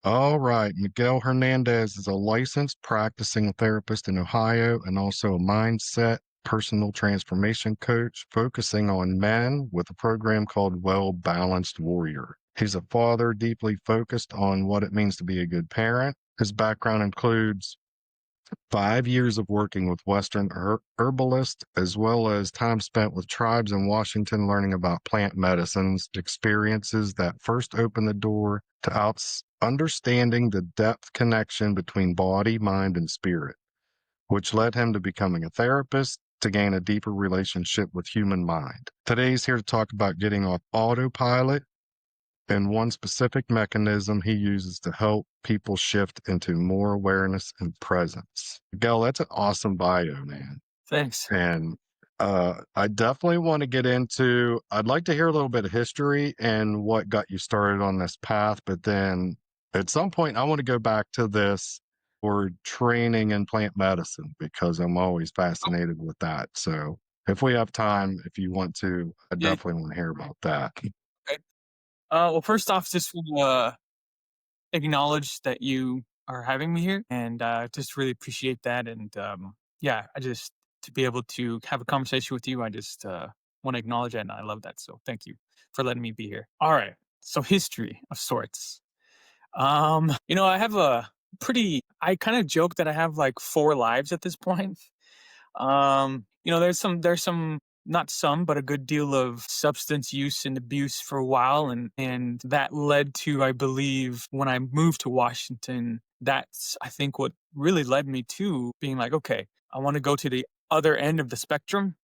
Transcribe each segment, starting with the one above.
All right. Miguel Hernandez is a licensed practicing therapist in Ohio and also a mindset personal transformation coach focusing on men with a program called Well Balanced Warrior. He's a father deeply focused on what it means to be a good parent. His background includes 5 years of working with Western herbalists, as well as time spent with tribes in Washington learning about plant medicines, experiences that first opened the door to understanding the depth connection between body, mind, and spirit, which led him to becoming a therapist to gain a deeper relationship with human mind. Today, he's here to talk about getting off autopilot and one specific mechanism he uses to help people shift into more awareness and presence. Miguel, that's an awesome bio, man. Thanks. And I definitely want to get into, I'd like to hear a little bit of history and what got you started on this path. But then at some point, I want to go back to this or training in plant medicine because I'm always Oh, fascinated with that. So if we have time, if you want to, I yeah, definitely want to hear about that. okay. Well, first off, just wanna acknowledge that you are having me here, and just really appreciate that. And yeah, I just to be able to have a conversation with you, I just want to acknowledge that, and I love that. So thank you for letting me be here. All right. So history of sorts. I have a pretty. I kind of joke that I have like four lives at this point. There's some not some, but a good deal of substance use and abuse for a while, and that led to, I believe, when I moved to Washington, that's I think what really led me to being like, okay, I want to go to the other end of the spectrum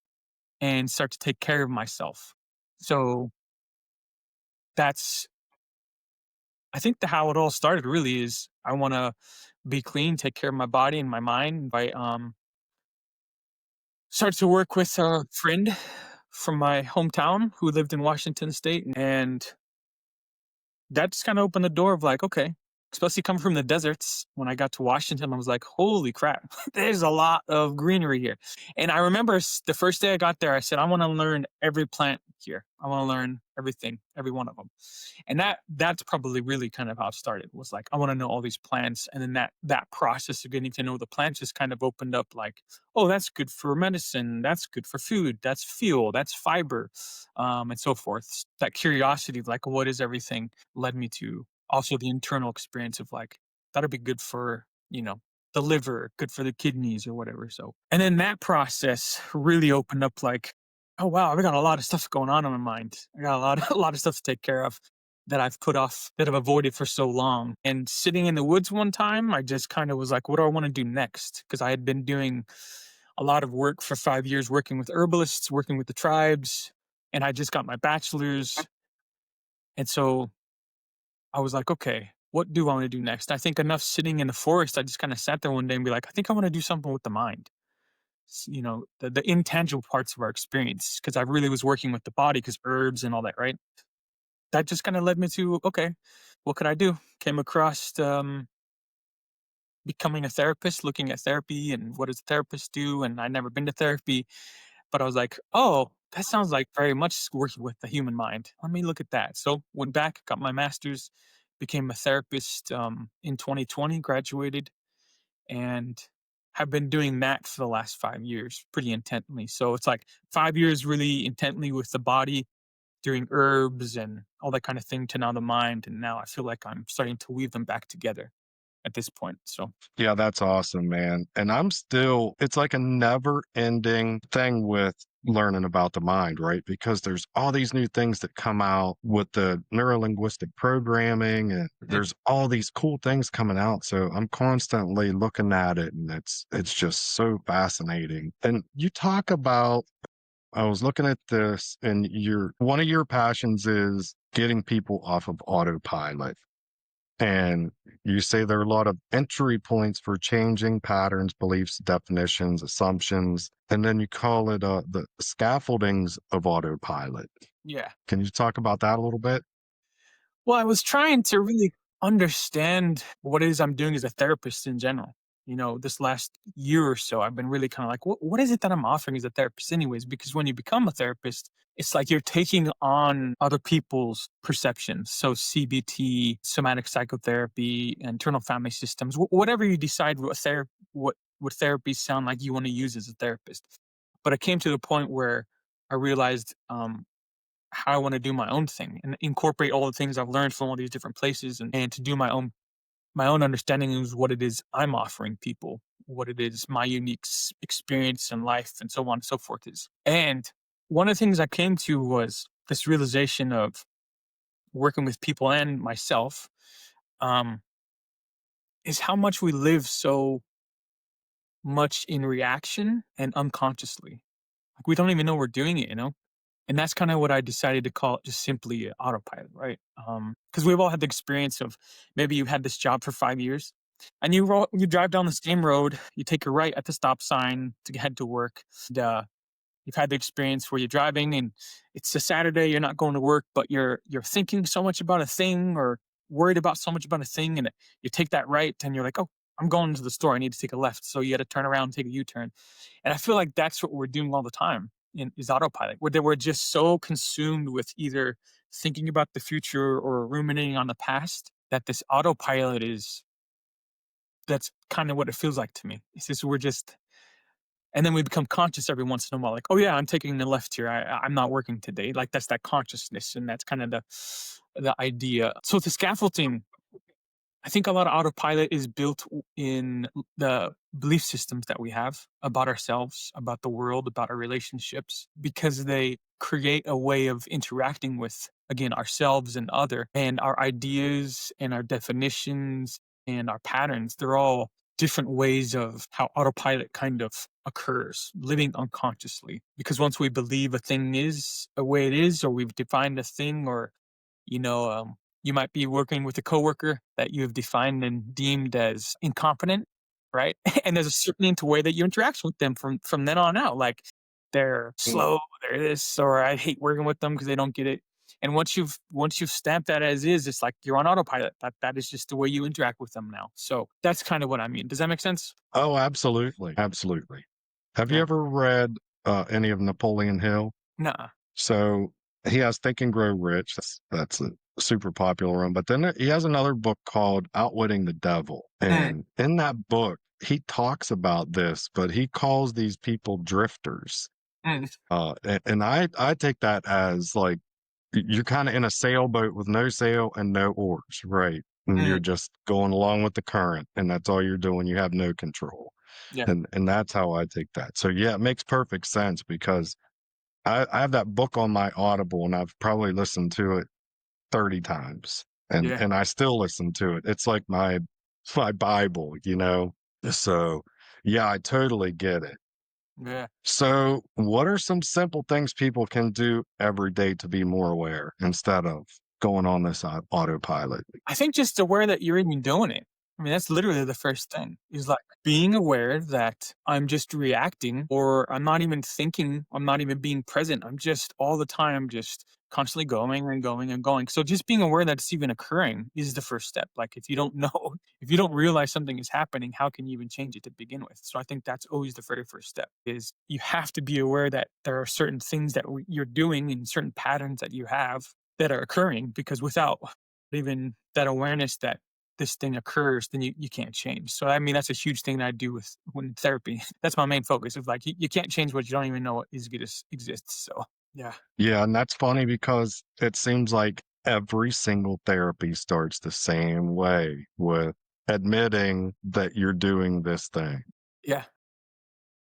and start to take care of myself. So that's I think how it all started really is I want to be clean, take care of my body and my mind. I started to work with a friend from my hometown who lived in Washington State, and that just kind of opened the door of like, okay, especially coming from the deserts. When I got to Washington, I was like, holy crap, there's a lot of greenery here. And I remember the first day I got there, I said, I want to learn every plant here. I want to learn everything, every one of them. And that's probably really kind of how it started. Was like, I want to know all these plants. And then that process of getting to know the plants just kind of opened up like, oh, that's good for medicine, that's good for food, that's fuel, that's fiber, and so forth. That curiosity of like, what is everything, led me to also the internal experience of like, that'll be good for, the liver, good for the kidneys or whatever. So, and then that process really opened up like, oh wow, I got a lot of stuff going on in my mind. I got a lot, a lot of stuff to take care of that I've put off, that I've avoided for so long. And sitting in the woods one time, I just kind of was like, what do I want to do next? Because I had been doing a lot of work for 5 years, working with herbalists, working with the tribes, and I just got my bachelor's. And so I was like, okay, what do I want to do next? I think enough sitting in the forest. I just kind of sat there one day and be like, I think I want to do something with the mind. The intangible parts of our experience. Cause I really was working with the body because herbs and all that, right? That just kind of led me to, okay, what could I do? Came across becoming a therapist, looking at therapy and what does a therapist do? And I'd never been to therapy, but I was like, oh, that sounds like very much working with the human mind. Let me look at that. So went back, got my master's, became a therapist in 2020, graduated, and have been doing that for the last 5 years pretty intently. So it's like 5 years really intently with the body, doing herbs and all that kind of thing to now the mind. And now I feel like I'm starting to weave them back together at this point. So Yeah, that's awesome, man. And I'm still, it's like a never ending thing with learning about the mind, right? Because there's all these new things that come out with the neurolinguistic programming and yeah, there's all these cool things coming out. So I'm constantly looking at it and it's just so fascinating. And you talk about, I was looking at this and one of your passions is getting people off of autopilot. And you say there are a lot of entry points for changing patterns, beliefs, definitions, assumptions, and then you call it the scaffoldings of autopilot. yeah. Can you talk about that a little bit? Well, I was trying to really understand what it is I'm doing as a therapist in general. this last year or so, I've been really kind of like, what is it that I'm offering as a therapist, anyways? Because when you become a therapist, it's like you're taking on other people's perceptions. So CBT, somatic psychotherapy, internal family systems, whatever you decide what therapies sound like you want to use as a therapist. But I came to the point where I realized how I want to do my own thing and incorporate all the things I've learned from all these different places, and to do my own understanding is what it is I'm offering people, what it is my unique experience in life, and so on and so forth is. And one of the things I came to was this realization of working with people and myself, um, is how much we live so much in reaction and unconsciously. Like we don't even know we're doing it. And that's kind of what I decided to call it, just simply autopilot, right? Because we've all had the experience of maybe you had this job for 5 years, and you drive down the same road, you take a right at the stop sign to head to work. And, you've had the experience where you're driving and it's a Saturday, you're not going to work, but you're thinking so much about a thing or worried about so much about a thing, and you take that right, and you're like, oh, I'm going to the store. I need to take a left, so you got to turn around, and take a U-turn. And I feel like that's what we're doing all the time is autopilot, where we're just so consumed with either thinking about the future or ruminating on the past that this autopilot is that's kind of what it feels like to me. It's just we're just and then we become conscious every once in a while, like, oh yeah, I'm taking the left here. I'm not working today. Like that's that consciousness, and that's kind of the idea. So the scaffolding, I think a lot of autopilot is built in the belief systems that we have about ourselves, about the world, about our relationships, because they create a way of interacting with, again, ourselves and other, and our ideas and our definitions and our patterns. They're all different ways of how autopilot kind of occurs, living unconsciously. Because once we believe a thing is a way it is, or we've defined a thing, or you know, you might be working with a coworker that you have defined and deemed as incompetent, right? And there's a certain way that you interact with them from then on out. Like they're Mm. slow, they're this, or I hate working with them because they don't get it. And once you've stamped that as is, it's like you're on autopilot. That is just the way you interact with them now. So that's kind of what I mean. Does that make sense? Oh, absolutely, absolutely. Have you Yeah. ever read, any of Napoleon Hill? Nah. So, he has Think and Grow Rich, that's a super popular one, but then he has another book called Outwitting the Devil, Mm, and in that book, he talks about this, but he calls these people drifters, mm, and I take that as, like, you're kinda in a sailboat with no sail and no oars, right? And mm, you're just going along with the current, and that's all you're doing, you have no control, yeah. and that's how I take that. So, yeah, it makes perfect sense because I have that book on my Audible, and I've probably listened to it 30 times, Yeah. and I still listen to it. It's like my Bible, you know? So, yeah, I totally get it. Yeah. So, what are some simple things people can do every day to be more aware instead of going on this autopilot? I think just aware that you're even doing it. I mean, that's literally the first thing is like being aware that I'm just reacting or I'm not even thinking, I'm not even being present. I'm just all the time, just constantly going and going and going. So just being aware that it's even occurring is the first step. Like if you don't know, if you don't realize something is happening, how can you even change it to begin with? So I think that's always the very first step is you have to be aware that there are certain things that you're doing and certain patterns that you have that are occurring because without even that awareness that this thing occurs, then you can't change. So I mean, that's a huge thing that I do with when therapy. That's my main focus. Is like you can't change what you don't even know what is exists. So yeah, Yeah, and that's funny because it seems like every single therapy starts the same way with admitting that you're doing this thing. yeah,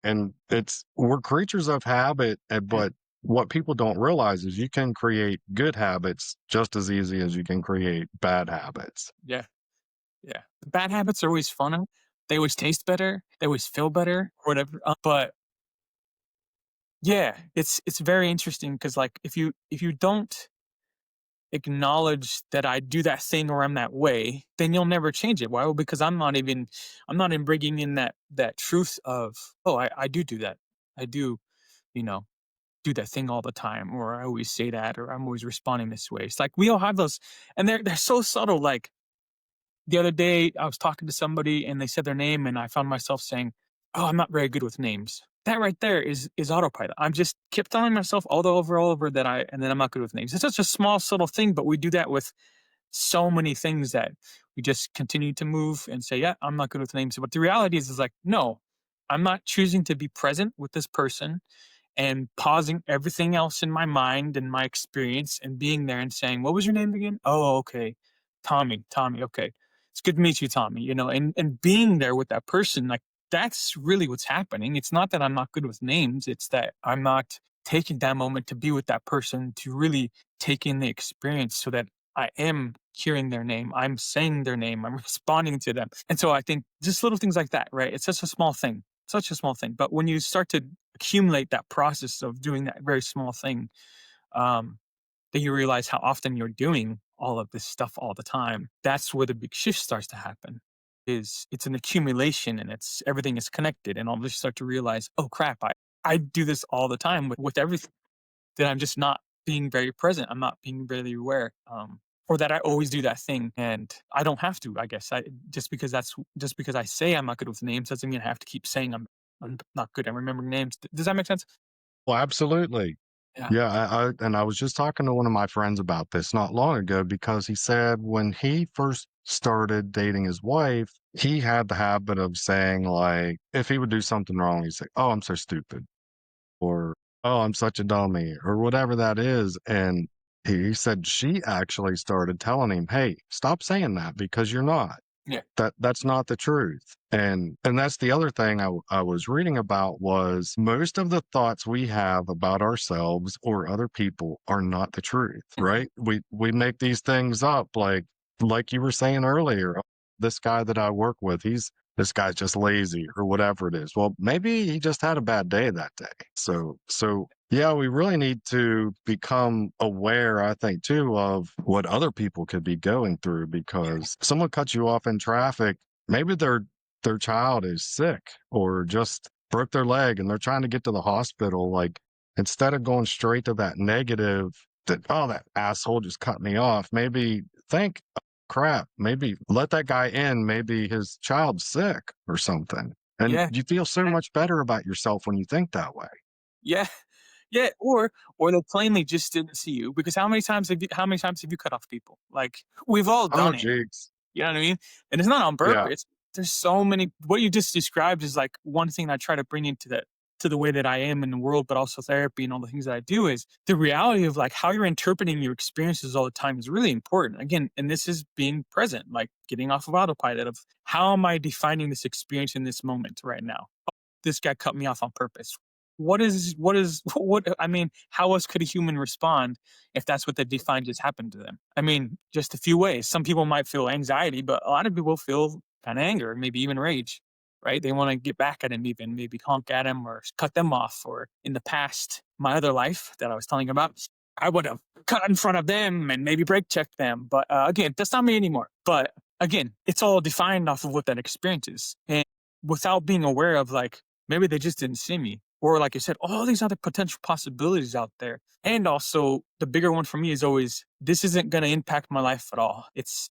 And it's we're creatures of habit, mm, but what people don't realize is you can create good habits just as easy as you can create bad habits. yeah, yeah. The bad habits are always fun. They always taste better. They always feel better. Whatever. But yeah, it's very interesting because like if you don't acknowledge that I do that thing or I'm that way, then you'll never change it. Why? Well, because I'm not even bringing in that truth of, oh, I do that. I do, you know, do that thing all the time, or I always say that, or I'm always responding this way. It's like we all have those, and they're so subtle. Like The other day, I was talking to somebody and they said their name, and I found myself saying, "Oh, I'm not very good with names." That right there is autopilot. I'm just kept telling myself all over that and then I'm not good with names. It's such a small, subtle thing, but we do that with so many things that we just continue to move and say, "Yeah, I'm not good with names." But the reality is like, no, I'm not choosing to be present with this person and pausing everything else in my mind and my experience and being there and saying, "What was your name again?" "Oh, okay. Tommy, Tommy, okay. It's good to meet you, Tommy." And being there with that person, like that's really what's happening. It's not that I'm not good with names, it's that I'm not taking that moment to be with that person to really take in the experience so that I am hearing their name, I'm saying their name, I'm responding to them. And so I think just little things like that, right? It's such a small thing, such a small thing. But when you start to accumulate that process of doing that very small thing, um, then you realize how often you're doing all of this stuff all the time. That's where the big shift starts to happen. Is it's an accumulation and it's everything is connected, and I'll just start to realize, oh crap, I do this all the time with everything. That I'm just not being very present. I'm not being really aware. Or that I always do that thing and I don't have to, I guess. Just because I say I'm not good with names doesn't mean I have to keep saying I'm not good at remembering names. Does that make sense? Well, absolutely. Yeah. Yeah, I was just talking to one of my friends about this not long ago because he said when he first started dating his wife, he had the habit of saying, like, if he would do something wrong, he'd say, "Oh, I'm so stupid," or "Oh, I'm such a dummy," or whatever that is. And he said she actually started telling him, "Hey, stop saying that because you're not. Yeah. That's not the truth." And that's the other thing I was reading about was most of the thoughts we have about ourselves or other people are not the truth, Mhm. right? We make these things up like you were saying earlier, "Oh, this guy that I work with, this guy's just lazy," or whatever it is. Well, maybe he just had a bad day that day. So yeah, we really need to become aware, I think, too, of what other people could be going through Yeah. because someone cuts you off in traffic, maybe their child is sick or just broke their leg and they're trying to get to the hospital. Like instead of going straight to that negative that, oh, that asshole just cut me off, maybe think, "Oh, crap, maybe let that guy in. Maybe his child's sick or something." And Yeah. you feel so much better about yourself when you think that way. Yeah. Yeah. Or they plainly just didn't see you because how many times have you cut off people? Like we've all Oh, done it. jeez. You know what I mean? And it's not on Yeah. purpose. There's so many what you just described is like one thing I try to bring into that to the way that I am in the world, but also therapy and all the things that I do is the reality of like how you're interpreting your experiences all the time is really important. Again, and this is being present, like getting off of autopilot of how am I defining this experience in this moment right now? This guy cut me off on purpose. What I mean, how else could a human respond if that's what they define just happened to them? I mean, just a few ways. Some people might feel anxiety, but a lot of people feel kind of anger, maybe even rage, right? They want to get back at him, even maybe honk at him or cut them off. Or in the past, my other life that I was telling you about, I would have cut in front of them and maybe brake checked them. But again, that's not me anymore. But again, it's all defined off of what that experience is. And without being aware of like, maybe they just didn't see me. Or like I said, all these other potential possibilities out there. And also the bigger one for me is always this isn't gonna impact my life at all. It's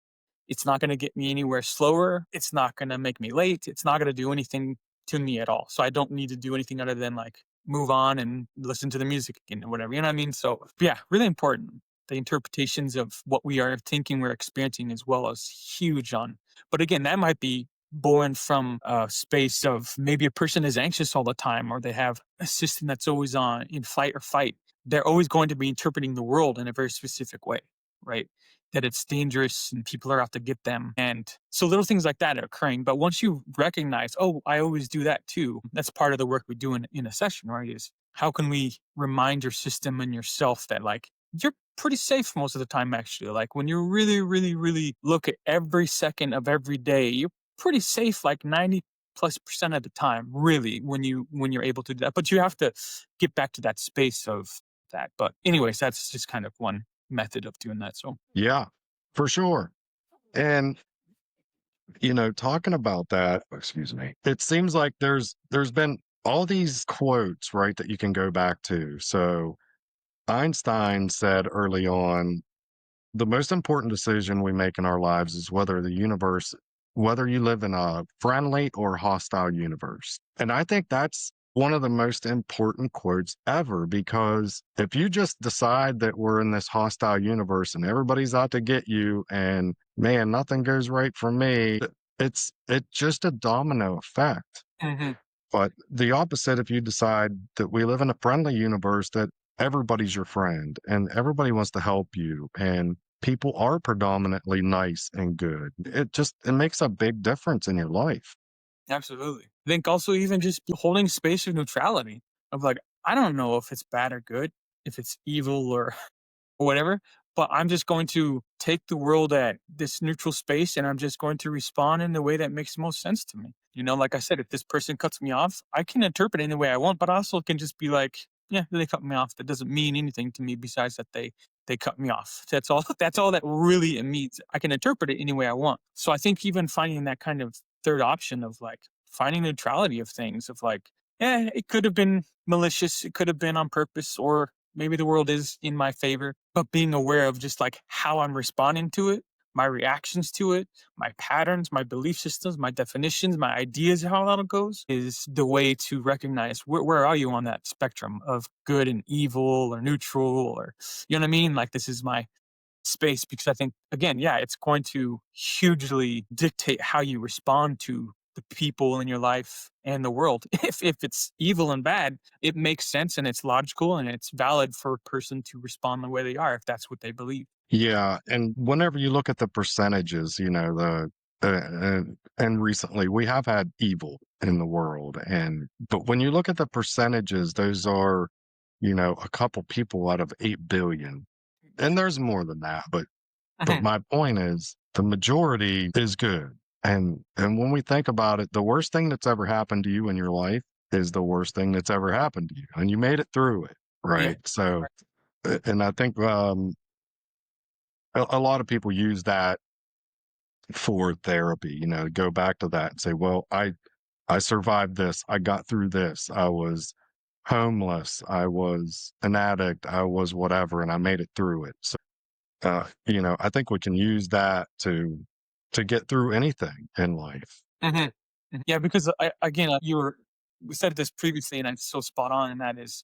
not gonna get me anywhere slower. It's not gonna make me late. It's not gonna do anything to me at all. So I don't need to do anything other than like move on and listen to the music again or whatever. You know what I mean? So yeah, really important. The interpretations of what we are thinking we're experiencing as well as huge on. But again, that might be born from a space of maybe a person is anxious all the time or they have a system that's always on in fight or fight. They're always going to be interpreting the world in a very specific way, right? That it's dangerous and people are out to get them. And so little things like that are occurring. But once you recognize, oh, I always do that too, that's part of the work we do in a session, right? Is how can we remind your system and yourself that like you're pretty safe most of the time, actually. Like when you really, really, really look at every second of every day, you're pretty safe like 90+% of the time, really, when you're able to do that. But you have to get back to that space of that. But anyways, that's just kind of one method of doing that. So Yeah, for sure. And talking about that, excuse me, it seems like there's been all these quotes, right, that you can go back to. So Einstein said early on, The most important decision we make in our lives is whether you live in a friendly or hostile universe. And I think that's one of the most important quotes ever, because if you just decide that we're in this hostile universe and everybody's out to get you and man, nothing goes right for me, it's just a domino effect. Hmm. But the opposite, if you decide that we live in a friendly universe, that everybody's your friend and everybody wants to help you and people are predominantly nice and good. It makes a big difference in your life. Absolutely. I think also even just holding space of neutrality of like, I don't know if it's bad or good, if it's evil or whatever. But I'm just going to take the world at this neutral space and I'm just going to respond in the way that makes most sense to me. Like I said, if this person cuts me off, I can interpret it any way I want, but I also can just be like, yeah, they cut me off. That doesn't mean anything to me besides that they cut me off. That's all that's all that really it means. I can interpret it any way I want. So I think even finding that kind of third option of like finding neutrality of things of like, yeah, it could have been malicious, it could have been on purpose, or maybe the world is in my favor, but being aware of just like how I'm responding to it, my reactions to it, my patterns, my belief systems, my definitions, my ideas, how that goes is the way to recognize where are you on that spectrum of good and evil or neutral or, you know what I mean? Like, this is my space because I think again, yeah, it's going to hugely dictate how you respond to the people in your life and the world. If it's evil and bad, it makes sense and it's logical and it's valid for a person to respond the way they are if that's what they believe. Yeah, and whenever you look at the percentages, and recently we have had evil in the world, and but when you look at the percentages, those are, a couple people out of 8 billion, and there's more than that, but Mhm. my point is the majority is good. And when we think about it, the worst thing that's ever happened to you in your life is the worst thing that's ever happened to you. And you made it through it, Yeah. right? So, Right. and I think a lot of people use that for therapy, go back to that and say, well, I survived this. I got through this. I was homeless. I was an addict. I was whatever, and I made it through it. So, I think we can use that to get through anything in life. Mhm. Mhm. Yeah, because again, we said this previously, and it's so spot on, and that is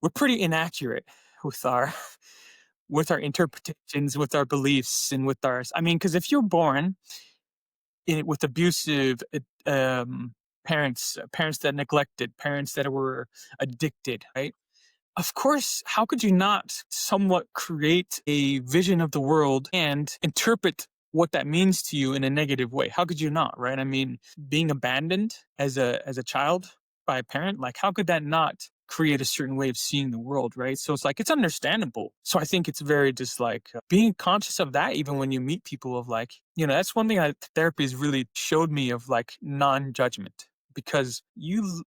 we're pretty inaccurate with our with our interpretations, with our beliefs, and with our. I mean, because if you're born with abusive parents, parents that neglected, parents that were addicted, right? Of course, how could you not somewhat create a vision of the world and interpret what that means to you in a negative way? How could you not, right? I mean, being abandoned as a child by a parent, like how could that not create a certain way of seeing the world, right? So it's like it's understandable. So I think it's very just like being conscious of that even when you meet people of like, that's one thing that therapy has really showed me of like non-judgment because you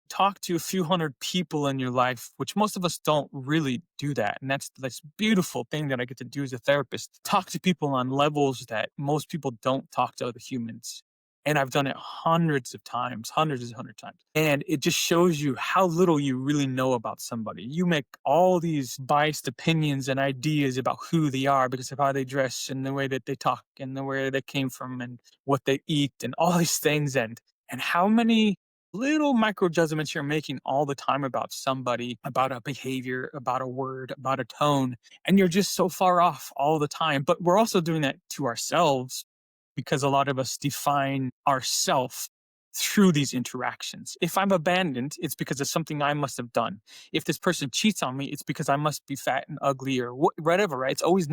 talk to a few hundred people in your life, which most of us don't really do that. And that's this beautiful thing that I get to do as a therapist. Talk to people on levels that most people don't talk to other humans. And I've done it hundreds of times, hundreds and hundreds of times. And it just shows you how little you really know about somebody. You make all these biased opinions and ideas about who they are because of how they dress and the way that they talk and the where they came from and what they eat and all these things. And how many little micro judgments you're making all the time about somebody, about a behavior, about a word, about a tone, and you're just so far off all the time. But we're also doing that to ourselves because a lot of us define ourself through these interactions. If I'm abandoned, it's because of something I must have done. If this person cheats on me, it's because I must be fat and ugly or whatever, right? It's always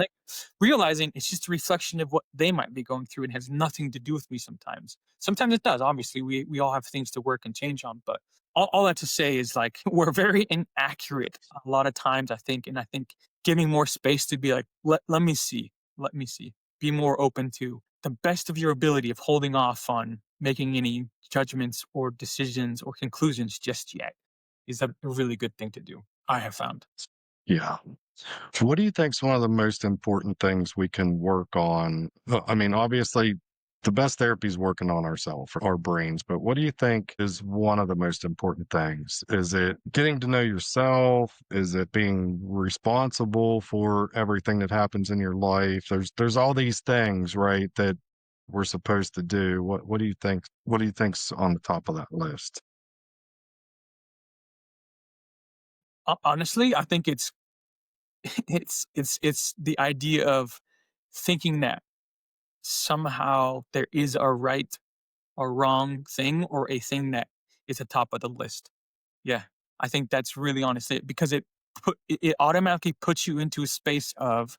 realizing it's just a reflection of what they might be going through and has nothing to do with me sometimes. Sometimes it does. Obviously, we all have things to work and change on, but all that to say is like we're very inaccurate a lot of times, I think. And I think giving more space to be like, let me see, let me see, be more open to the best of your ability of holding off on making any judgments or decisions or conclusions just yet is a really good thing to do, I have found. Yeah. What do you think is one of the most important things we can work on? I mean, obviously, the best therapy is working on ourselves, our brains. But what do you think is one of the most important things? Is it getting to know yourself? Is it being responsible for everything that happens in your life? There's all these things, right, that we're supposed to do. What do you think? What do you think's on the top of that list? Honestly, I think it's it's the idea of thinking that somehow there is a right or wrong thing or a thing that is at top of the list. Yeah, I think that's really honestly it because it automatically puts you into a space of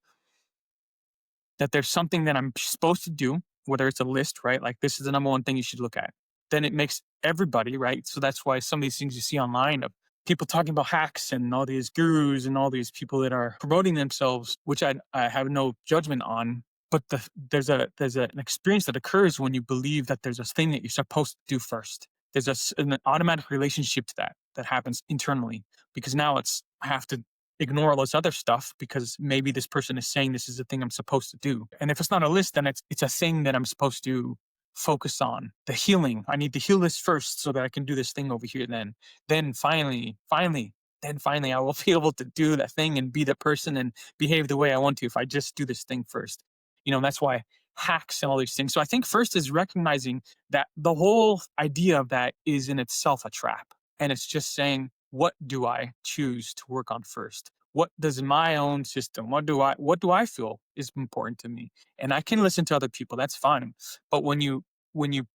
that there's something that I'm supposed to do, whether it's a list, right? Like this is the number one thing you should look at. Then it makes everybody, right? So that's why some of these things you see online of people talking about hacks and all these gurus and all these people that are promoting themselves, which I have no judgment on. But an experience that occurs when you believe that there's a thing that you're supposed to do first. There's an automatic relationship to that happens internally because now it's I have to ignore all this other stuff because maybe this person is saying this is the thing I'm supposed to do. And if it's not a list, then it's a thing that I'm supposed to focus on. The healing. I need to heal this first so that I can do this thing over here. Then finally I will be able to do that thing and be the person and behave the way I want to if I just do this thing first. That's why hacks and all these things. So I think first is recognizing that the whole idea of that is in itself a trap. And it's just saying, what do I choose to work on first? What does my own system, what do I feel is important to me? And I can listen to other people, that's fine. But when you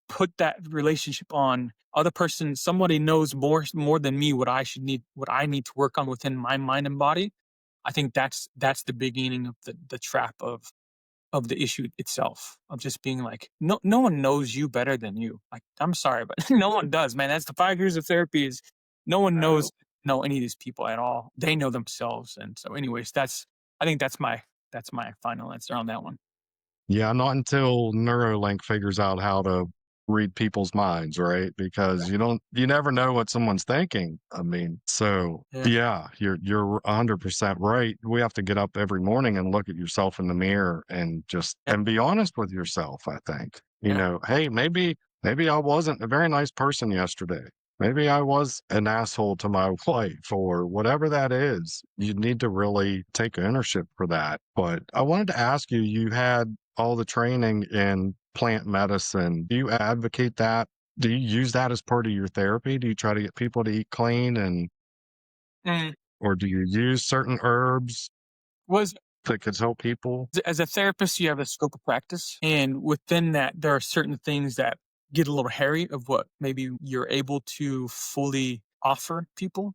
put that relationship on other person, somebody knows more than me what I need to work on within my mind and body, I think that's the beginning of the trap of the issue itself of just being like no one knows you better than you. Like I'm sorry, but no one does, man. That's the 5 years of therapy is no one knows know any of these people at all. They know themselves. And so anyways, I think that's my final answer on that one. Yeah, not until Neuralink figures out how to read people's minds, right? Because you never know what someone's thinking. I mean, so Yeah. yeah, you're 100% right. We have to get up every morning and look at yourself in the mirror and just Yeah. and be honest with yourself, I think. Yeah. Hey, maybe I wasn't a very nice person yesterday. Maybe I was an asshole to my wife or whatever that is. You need to really take ownership for that. But I wanted to ask you, you had all the training in plant medicine. Do you advocate that? Do you use that as part of your therapy? Do you try to get people to eat clean Mm. or do you use certain herbs Was that could help people? as a therapist, you have a scope of practice, and within that, there are certain things that get a little hairy of what maybe you're able to fully offer people.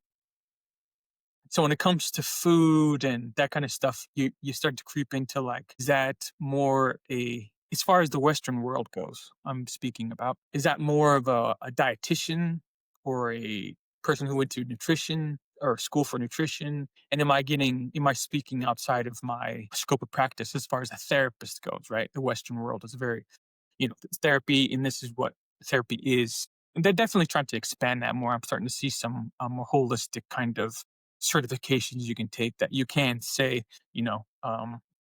So when it comes to food and that kind of stuff, you start to creep into like, is that more as far as the Western world goes, I'm speaking about, is that more of a dietitian or a person who went to nutrition or school for nutrition? And am I speaking outside of my scope of practice as far as a therapist goes, right? The Western world is very, it's therapy and this is what therapy is. And they're definitely trying to expand that more. I'm starting to see some more holistic kind of certifications you can take that you can say,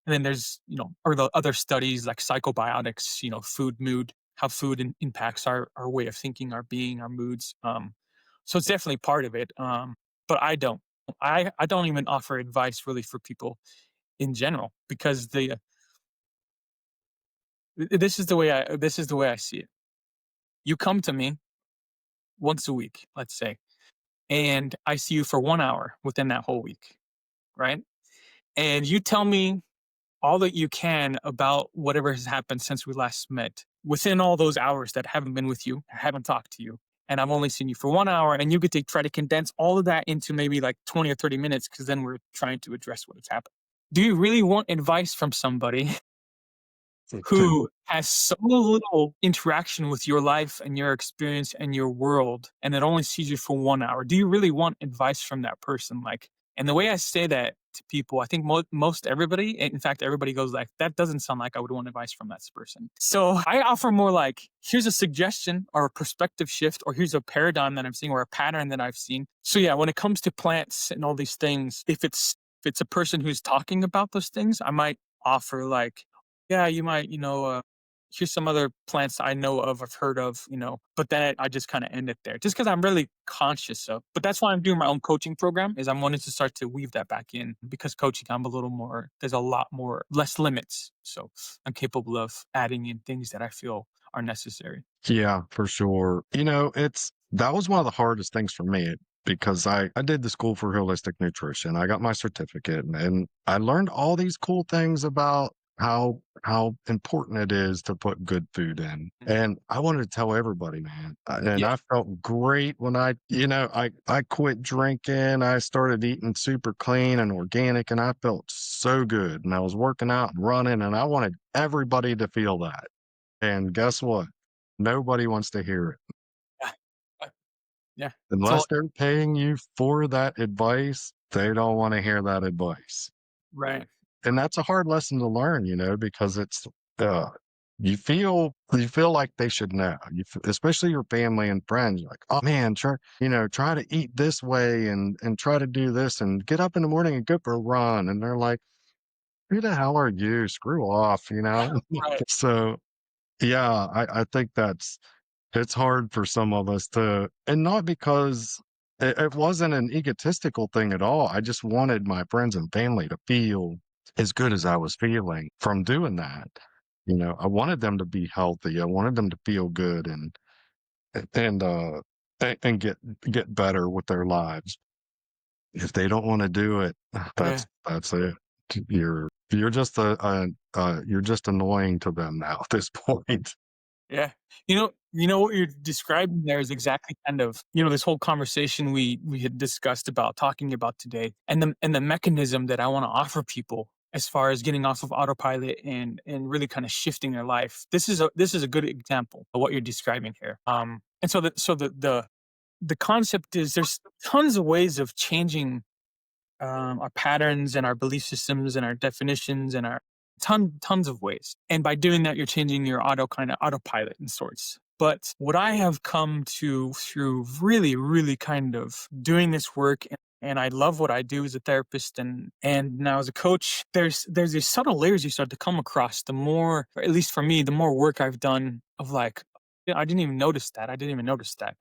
and then there's, or the other studies like psychobiotics, food, mood, how food impacts our way of thinking, our being, our moods. So it's definitely part of it. But I don't even offer advice really for people in general because this is the way I see it. You come to me once a week, let's say, and I see you for 1 hour within that whole week, right? And you tell me all that you can about whatever has happened since we last met within all those hours that haven't been with you, I haven't talked to you, and I've only seen you for 1 hour, and you get to try to condense all of that into maybe like 20 or 30 minutes because then we're trying to address what has happened. Do you really want advice from somebody who has so little interaction with your life and your experience and your world and that only sees you for 1 hour? Do you really want advice from that person? Like, and the way I say that to people, I think most everybody, in fact, everybody goes like, that doesn't sound like I would want advice from that person. So I offer more like, here's a suggestion or a perspective shift, or here's a paradigm that I'm seeing or a pattern that I've seen. So yeah, when it comes to plants and all these things, if it's a person who's talking about those things, I might offer like, yeah, you might, here's some other plants I know of, I've heard of, but then I just kind of end it there just because I'm really conscious of. But that's why I'm doing my own coaching program is I'm wanting to start to weave that back in because coaching, I'm a little more, there's a lot more, less limits. So I'm capable of adding in things that I feel are necessary. Yeah, for sure. That was one of the hardest things for me because I did the school for holistic nutrition. I got my certificate and I learned all these cool things about how important it is to put good food in. Mm. And I wanted to tell everybody, man. And Yeah. I felt great when I quit drinking. I started eating super clean and organic and I felt so good. And I was working out and running and I wanted everybody to feel that. And guess what? Nobody wants to hear it. Yeah. uh, yeah. So, Unless they're paying you for that advice, they don't wanna hear that advice. right. And that's a hard lesson to learn, because uh, you feel like they should know. Especially your family and friends, you're like, "Oh, man, try to eat this way and try to do this and get up in the morning and go for a run." And they're like, "Who the hell are you? Screw off," you know? Right. So, yeah, I think it's hard for some of us to, and not because it wasn't an egotistical thing at all. I just wanted my friends and family to feel as good as I was feeling from doing that. I wanted them to be healthy. I wanted them to feel good and get better with their lives. If they don't want to do it, Yeah. that's it. You're just you're just annoying to them now at this point. Yeah. What you're describing there is exactly kind of, this whole conversation we had discussed about talking about today and the mechanism that I want to offer people as far as getting off of autopilot and really kind of shifting their life. This is a good example of what you're describing here. And so the concept is there's tons of ways of changing our patterns and our belief systems and our definitions and our tons of ways. And by doing that, you're changing your autopilot in sorts. But what I have come to through really, really kind of doing this work, and I love what I do as a therapist and now as a coach, there's these subtle layers you start to come across. The more, or at least for me, the more work I've done of like, yeah, I didn't even notice that. I didn't even notice that.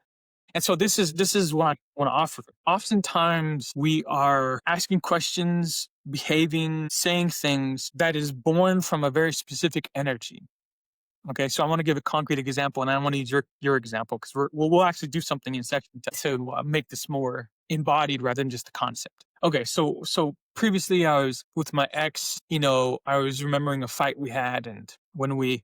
And so this is what I want to offer. Oftentimes we are asking questions, behaving, saying things that is born from a very specific energy. Okay, so I want to give a concrete example, and I want to use your example because we'll actually do something in section to make this more embodied rather than just the concept. Okay, so previously I was with my ex. I was remembering a fight we had, and when we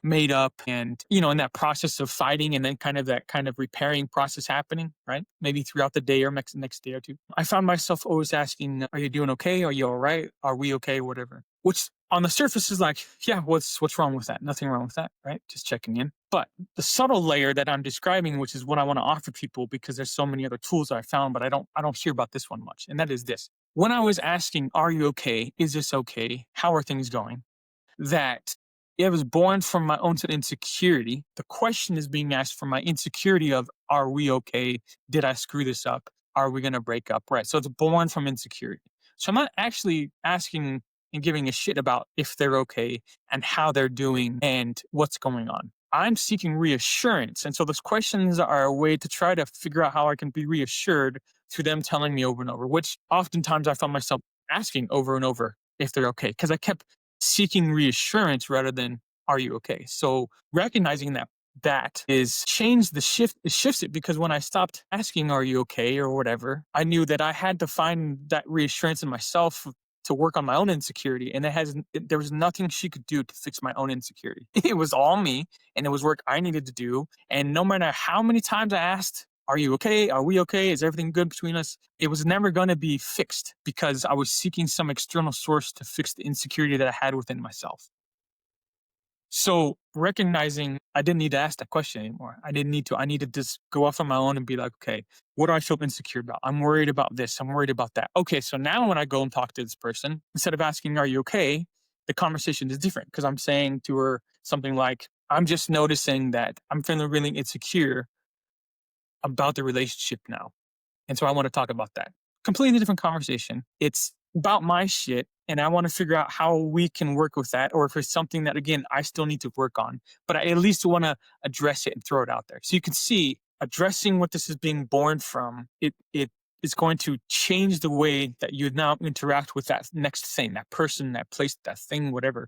made up, and in that process of fighting, and then kind of that kind of repairing process happening, right? Maybe throughout the day or next day or two, I found myself always asking, "Are you doing okay? Are you all right? Are we okay? Whatever." Which on the surface is like, yeah, what's wrong with that? Nothing wrong with that, right? Just checking in. But the subtle layer that I'm describing, which is what I want to offer people, because there's so many other tools I found, but I don't hear about this one much. And that is this. When I was asking, are you okay? Is this okay? How are things going? That it was born from my own insecurity. The question is being asked from my insecurity of, are we okay? Did I screw this up? Are we going to break up? Right. So it's born from insecurity. So I'm not actually asking and giving a shit about if they're okay and how they're doing and what's going on. I'm seeking reassurance. And so those questions are a way to try to figure out how I can be reassured through them telling me over and over, which oftentimes I found myself asking over and over if they're okay. Because I kept seeking reassurance rather than are you okay? So recognizing that is change the shift it shifts it because when I stopped asking are you okay or whatever, I knew that I had to find that reassurance in myself to work on my own insecurity, and there was nothing she could do to fix my own insecurity. It was all me, and it was work I needed to do, and no matter how many times I asked are you okay? Are we okay? Is everything good between us? It was never going to be fixed because I was seeking some external source to fix the insecurity that I had within myself. So recognizing I didn't need to ask that question anymore. I didn't need to. I needed to just go off on my own and be like, okay, what do I feel insecure about? I'm worried about this. I'm worried about that. Okay, so now when I go and talk to this person, instead of asking, are you okay? The conversation is different because I'm saying to her something like, I'm just noticing that I'm feeling really insecure about the relationship now. And so I want to talk about that. Completely different conversation. It's about my shit, and I want to figure out how we can work with that, or if it's something that again I still need to work on. But I at least want to address it and throw it out there. So you can see addressing what this is being born from, it is going to change the way that you now interact with that next thing, that person, that place, that thing, whatever.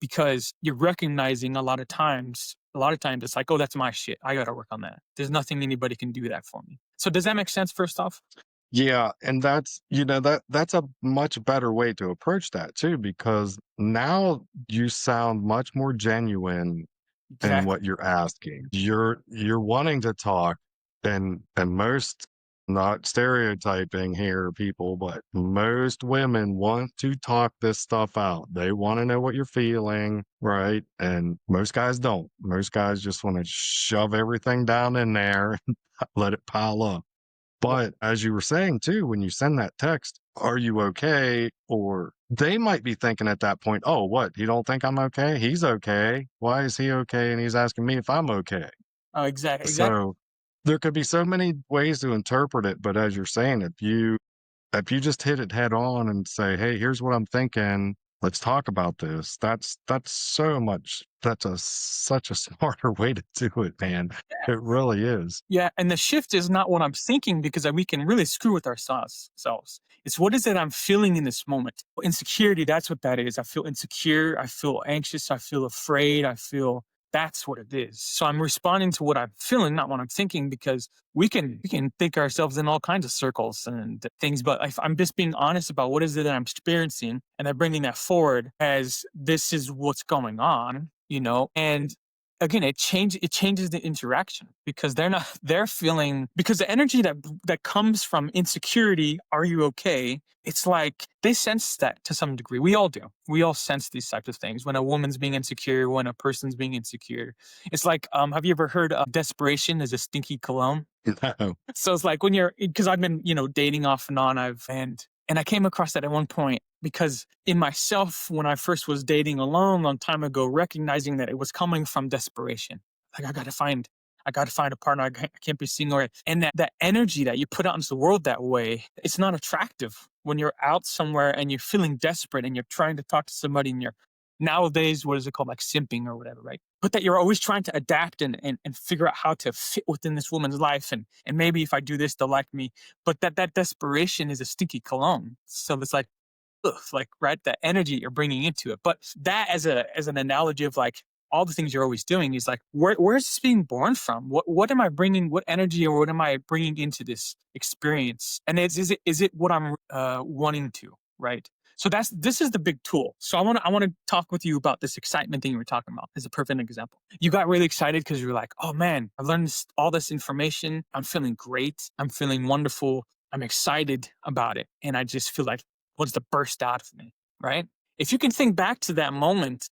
Because you're recognizing a lot of times it's like, oh, that's my shit. I gotta work on that. There's nothing anybody can do that for me. So does that make sense first off? Yeah, and that's a much better way to approach that too, because now you sound much more genuine in Exactly. what you're asking. You're wanting to talk, and most, not stereotyping here, people, but most women want to talk this stuff out. They want to know what you're feeling, right? And most guys don't. Most guys just want to shove everything down in there and let it pile up. Right. But as you were saying too, when you send that text, "Are you okay?" Or they might be thinking at that point, "Oh, what? You don't think I'm okay? He's okay. Why is he okay? And he's asking me if I'm okay." Oh, exactly. So there could be so many ways to interpret it, but as you're saying, if you just hit it head on and say, "Hey, here's what I'm thinking. Let's talk about this." That's such a smarter way to do it, man. It really is. Yeah, and the shift is not what I'm thinking because we can really screw with ourselves. Selves. It's what is it I'm feeling in this moment. Insecurity, that's what that is. I feel insecure. I feel anxious. I feel afraid. I feel that's what it is. So I'm responding to what I'm feeling, not what I'm thinking, because we can think ourselves in all kinds of circles and things. But if I'm just being honest about what is it that I'm experiencing, and then bringing that forward as this is what's going on, and again it changes the interaction because they're feeling because the energy that comes from insecurity, are you okay, it's like they sense that to some degree. We all sense these types of things when a woman's being insecure, when a person's being insecure. It's like, have you ever heard of desperation is a stinky cologne? No. So it's like when you're, because I've been, dating off and on. And I came across that at one point because in myself, when I first was dating alone a long time ago, recognizing that it was coming from desperation. Like I gotta find a partner. I can't be single. And that energy that you put out into the world that way, it's not attractive when you're out somewhere and you're feeling desperate and you're trying to talk to somebody and you're nowadays, what is it called? Like simping or whatever, right? But that you're always trying to adapt and figure out how to fit within this woman's life. And maybe if I do this, they'll like me. But that desperation is a stinky cologne. So it's like, ugh, like, right, that energy you're bringing into it. But that as an analogy of like all the things you're always doing is like, where's this being born from? What am I bringing? What energy or what am I bringing into this experience? And is it what I'm wanting to, right? So this is the big tool. So I want to talk with you about this excitement thing you were talking about as a perfect example. You got really excited because you're like, oh man, I've learned all this information. I'm feeling great. I'm feeling wonderful. I'm excited about it. And I just feel like wants to burst out of me, right? If you can think back to that moment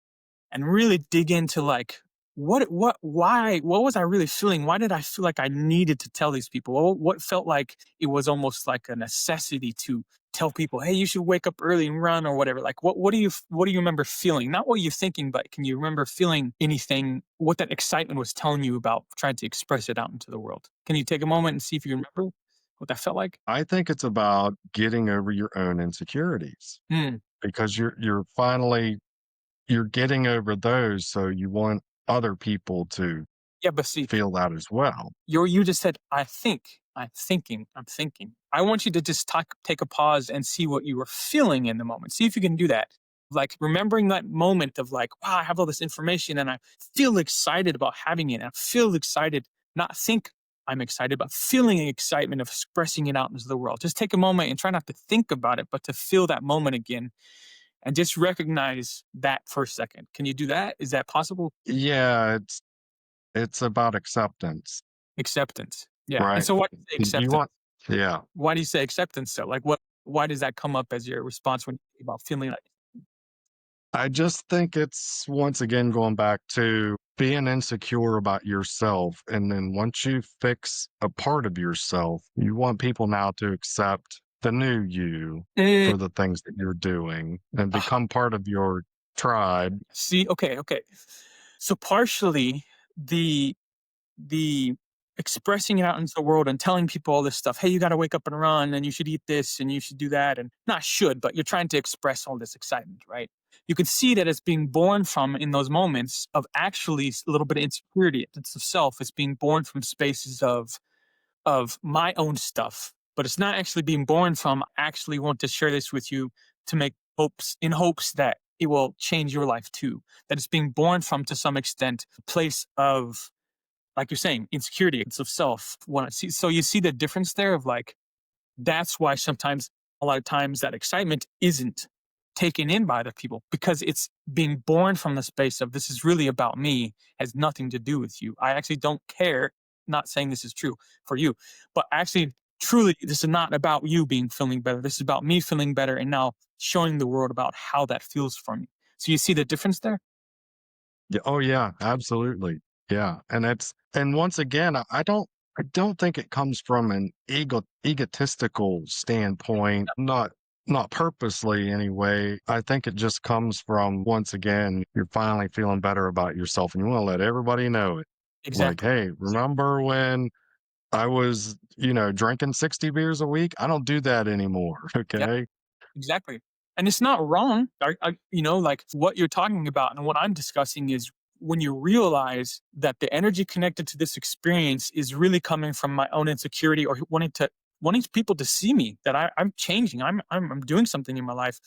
and really dig into like what was I really feeling? Why did I feel like I needed to tell these people? What felt like it was almost like a necessity to tell people, hey, you should wake up early and run or whatever. Like what do you remember feeling? Not what you're thinking, but can you remember feeling anything, what that excitement was telling you about trying to express it out into the world? Can you take a moment and see if you remember what that felt like? I think it's about getting over your own insecurities Hmm. because you're getting over those, so you want other people to Yeah, but see, feel that as well. you just said, I think, I'm thinking. I want you to just take a pause and see what you were feeling in the moment. See if you can do that. Like remembering that moment of like, wow, I have all this information and I feel excited about having it. I feel excited, not think I'm excited, but feeling the excitement of expressing it out into the world. Just take a moment and try not to think about it, but to feel that moment again and just recognize that for a second. Can you do that? Is that possible? Yeah, it's about acceptance, Acceptance. Yeah. And right? so why do you say You acceptance? want Yeah. Why do you say acceptance so? Like why does that come up as your response when you think about feeling like I just think it's once again going back to being insecure about yourself. And then once you fix a part of yourself, you want people now to accept the new you eh, for the things that you're doing and ah, become part of your tribe. see, okay. So partially the the expressing it out into the world and telling people all this stuff. Hey, you got to wake up and run, and you should eat this, and you should do that, and not should, but you're trying to express all this excitement, right? You can see that it's being born from in those moments of actually a little bit of insecurity. It's of self. It's being born from spaces of my own stuff, but it's not actually being born from I actually want to share this with you to make hopes in hopes that it will change your life too. That it's being born from to some extent a place of, like you're saying, insecurity, it's of self. When I see, so you see the difference there of like that's why sometimes a lot of times that excitement isn't taken in by the people because it's being born from the space of this is really about me, has nothing to do with you. I actually don't care. Not saying this is true for you, but actually truly this is not about you being feeling better. This is about me feeling better and now showing the world about how that feels for me. So you see the difference there? Yeah, oh yeah, absolutely. Yeah, and and once again, I don't think it comes from an egotistical standpoint, not purposely anyway. I think it just comes from once again, you're finally feeling better about yourself and you want to let everybody know it. Like, Exactly. hey, remember when I was, drinking 60 beers a week? I don't do that anymore. Yeah. Okay. Exactly. And it's not wrong. Like what you're talking about and what I'm discussing is when you realize that the energy connected to this experience is really coming from my own insecurity or wanting people to see me that I'm changing. I'm doing something in my life.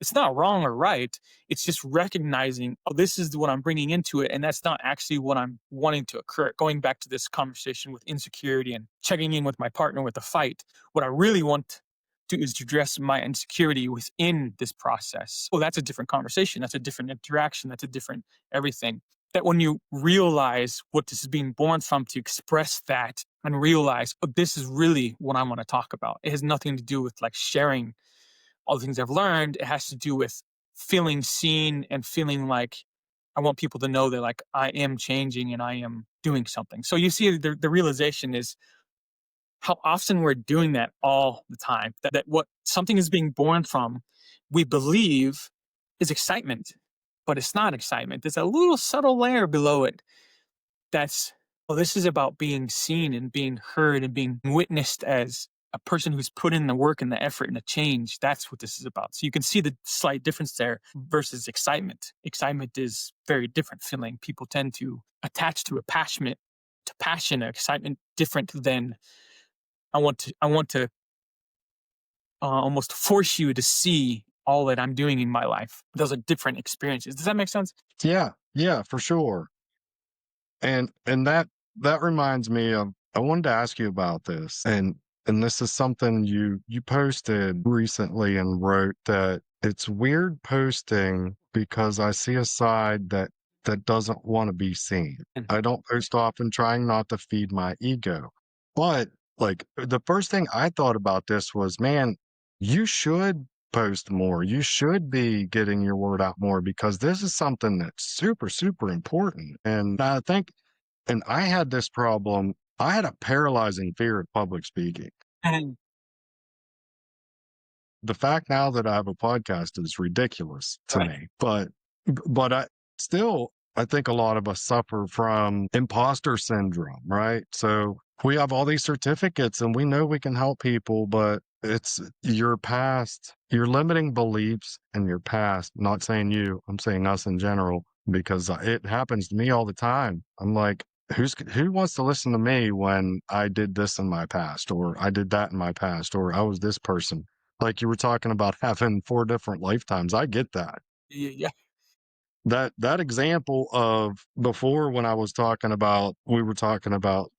It's not wrong or right. It's just recognizing, oh, this is what I'm bringing into it. And that's not actually what I'm wanting to occur. Going back to this conversation with insecurity and checking in with my partner with a fight, what I really want to is to address my insecurity within this process. Oh, that's a different conversation. That's a different interaction. That's a different everything. That when you realize what this is being born from to express that and realize, oh, this is really what I want to talk about. It has nothing to do with like sharing all the things I've learned. It has to do with feeling seen and feeling like I want people to know that like I am changing and I am doing something. So you see the realization is how often we're doing that all the time. That what something is being born from, we believe is excitement, but it's not excitement. There's a little subtle layer below it that's, well, this is about being seen and being heard and being witnessed as a person who's put in the work and the effort and the change. That's what this is about. So you can see the slight difference there versus excitement. Excitement is very different feeling. People tend to attach to a passion, excitement different than I want to almost force you to see all that I'm doing in my life. Those are different experiences. Does that make sense? Yeah, yeah, for sure. And that reminds me of I wanted to ask you about this, and this is something you posted recently and wrote that it's weird posting because I see a side that doesn't want to be seen. And I don't post often, trying not to feed my ego. But like the first thing I thought about this was, man, you should post more. You should be getting your word out more because this is something that's super, super important. And I think and I had this problem. I had a paralyzing fear of public speaking. and The fact now that I have a podcast is ridiculous to right. me, but I still I think a lot of us suffer from imposter syndrome, right? So we have all these certificates and we know we can help people, but it's your past, your limiting beliefs and your past. Not saying you, I'm saying us in general, because it happens to me all the time. I'm like, who wants to listen to me when I did this in my past, or I did that in my past, or I was this person? Like you were talking about having 4 different lifetimes, I get that. Yeah. That example of before when I was talking about we were talking about,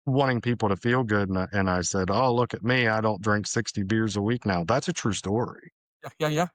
wanting people to feel good, and I said, "Oh, look at me, I don't drink 60 beers a week now." That's a true story. Yeah. Yeah. Yeah.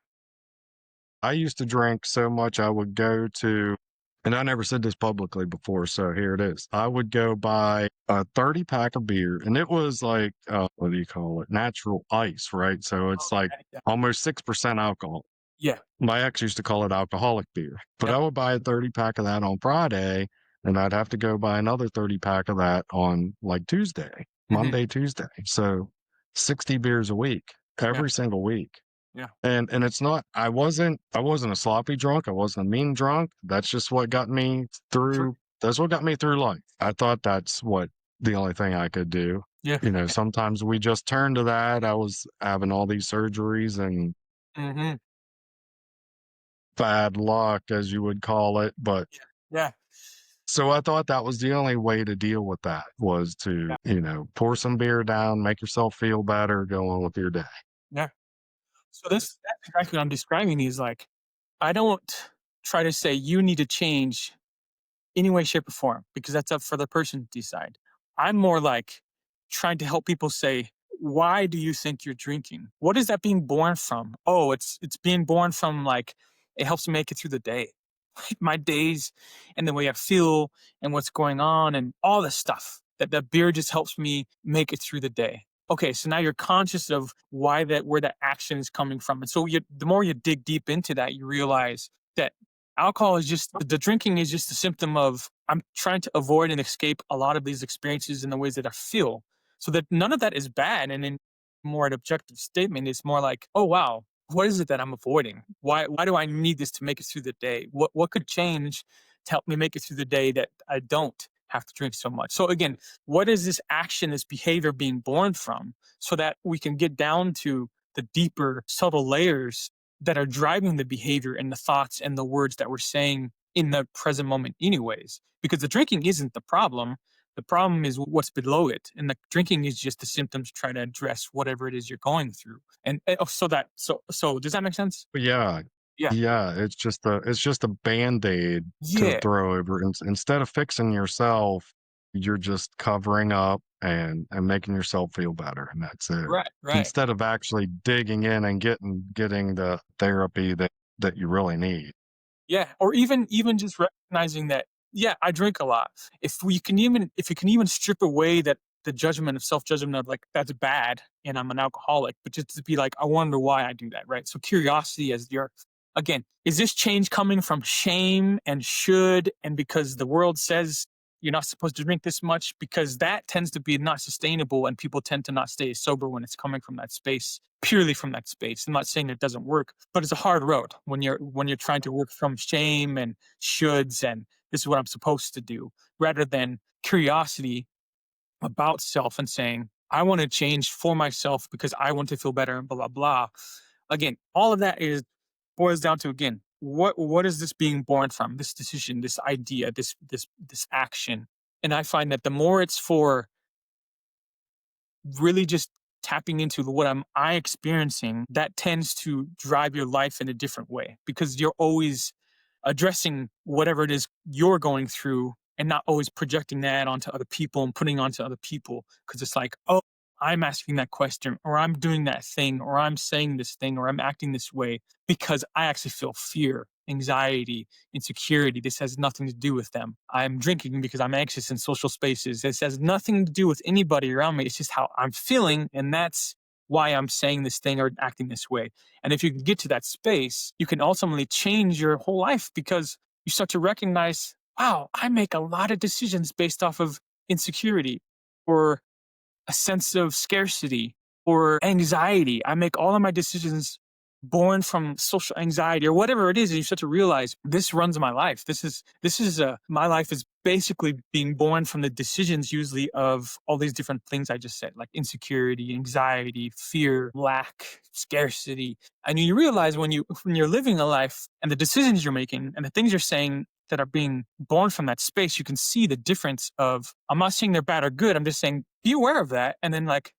I used to drink so much I would go to and I never said this publicly before, so here it is. I would go buy a 30 pack of beer, and it was like, what do you call it? Natural ice, right? So it's like Okay. Yeah. almost 6% alcohol. Yeah. My ex used to call it alcoholic beer, but Yep. I would buy a 30 pack of that on Friday, and I'd have to go buy another 30 pack of that on like Tuesday, Hmm. Monday, Tuesday. So 60 beers a week, Yeah. every single week. Yeah. And it's not I wasn't a sloppy drunk, I wasn't a mean drunk. That's just what got me Sure. through that's what got me through life. I thought that's what the only thing I could do. Yeah. Sometimes we just turn to that. I was having all these surgeries and Mhm. bad luck, as you would call it. But Yeah. Yeah. so I thought that was the only way to deal with that was to, Yeah. pour some beer down, make yourself feel better, go on with your day. Yeah. So that's exactly what I'm describing is like, I don't try to say you need to change any way, shape, or form because that's up for the person to decide. I'm more like trying to help people say, why do you think you're drinking? What is that being born from? Oh, it's being born from like it helps me make it through the day. My days and the way I feel and what's going on and all this stuff. That beer just helps me make it through the day. Okay, so now you're conscious of why that where that action is coming from. And so the more you dig deep into that, you realize that alcohol is just the drinking is just a symptom of I'm trying to avoid and escape a lot of these experiences in the ways that I feel. So that none of that is bad. And in more an objective statement, it's more like, oh wow, what is it that I'm avoiding? Why do I need this to make it through the day? What could change to help me make it through the day that I don't have to drink so much? So again, what is this action, this behavior being born from? So that we can get down to the deeper, subtle layers that are driving the behavior and the thoughts and the words that we're saying in the present moment, anyways. Because the drinking isn't the problem. The problem is what's below it. And the drinking is just the symptoms to try to address whatever it is you're going through. And oh, so does that make sense? But yeah, Yeah. yeah, it's just a Band-Aid to Yeah. throw over. Instead of fixing yourself, you're just covering up and making yourself feel better, and that's it. Right. Right. Instead of actually digging in and getting the therapy that you really need. Yeah, or even just recognizing that, yeah, I drink a lot. If you can even strip away that the judgment of self-judgment of like, "That's bad, and I'm an alcoholic," but just to be like, "I wonder why I do that," right? So curiosity as your again, is this change coming from shame and should and because the world says you're not supposed to drink this much? Because that tends to be not sustainable, and people tend to not stay sober when it's coming from that space, purely from that space. I'm not saying it doesn't work, but it's a hard road when you're trying to work from shame and shoulds and this is what I'm supposed to do, rather than curiosity about self and saying, I want to change for myself because I want to feel better and blah blah blah. Again, all of that is boils down to again, what is this being born from? This decision, this idea, this action. And I find that the more it's for really just tapping into what I experiencing, that tends to drive your life in a different way because you're always addressing whatever it is you're going through and not always projecting that onto other people and putting onto other people because it's like, oh, I'm asking that question or I'm doing that thing or I'm saying this thing or I'm acting this way because I actually feel fear, anxiety, insecurity. This has nothing to do with them. I'm drinking because I'm anxious in social spaces. This has nothing to do with anybody around me. It's just how I'm feeling. And that's why I'm saying this thing or acting this way. And if you can get to that space, you can ultimately change your whole life because you start to recognize, wow, I make a lot of decisions based off of insecurity or a sense of scarcity or anxiety. I make all of my decisions born from social anxiety or whatever it is. And you start to realize this runs my life. This is my life is basically being born from the decisions usually of all these different things I just said, like insecurity, anxiety, fear, lack, scarcity. And you realize when you're living a life and the decisions you're making and the things you're saying that are being born from that space, you can see the difference of, I'm not saying they're bad or good. I'm just saying be aware of that. And then like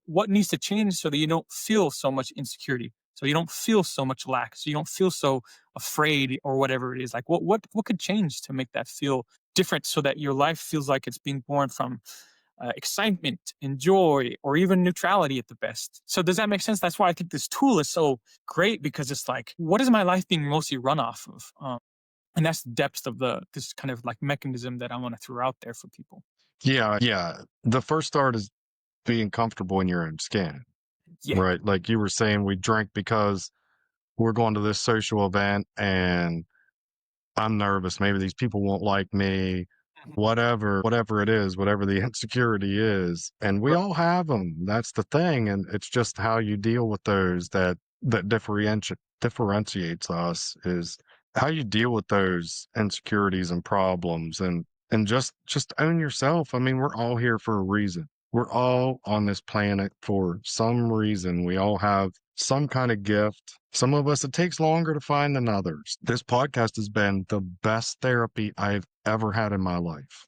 what needs to change so that you don't feel so much insecurity. So you don't feel so much lack. So you don't feel so afraid or whatever it is. Like what could change to make that feel different so that your life feels like it's being born from excitement and joy or even neutrality at the best. So does that make sense? That's why I think this tool is so great because it's like, what is my life being mostly run off of? And that's the depth of this kind of like mechanism that I want to throw out there for people. Yeah, yeah. The first start is being comfortable in your own skin, Yeah. right? Like you were saying, we drank because we're going to this social event and I'm nervous. Maybe these people won't like me, Mhm. whatever it is, whatever the insecurity is. And we Right. all have them. That's the thing. And it's just how you deal with those that differentiates us is how you deal with those insecurities and problems. And and just own yourself. I mean, we're all here for a reason. We're all on this planet for some reason. We all have some kind of gift. Some of us, it takes longer to find than others. This podcast has been the best therapy I've ever had in my life.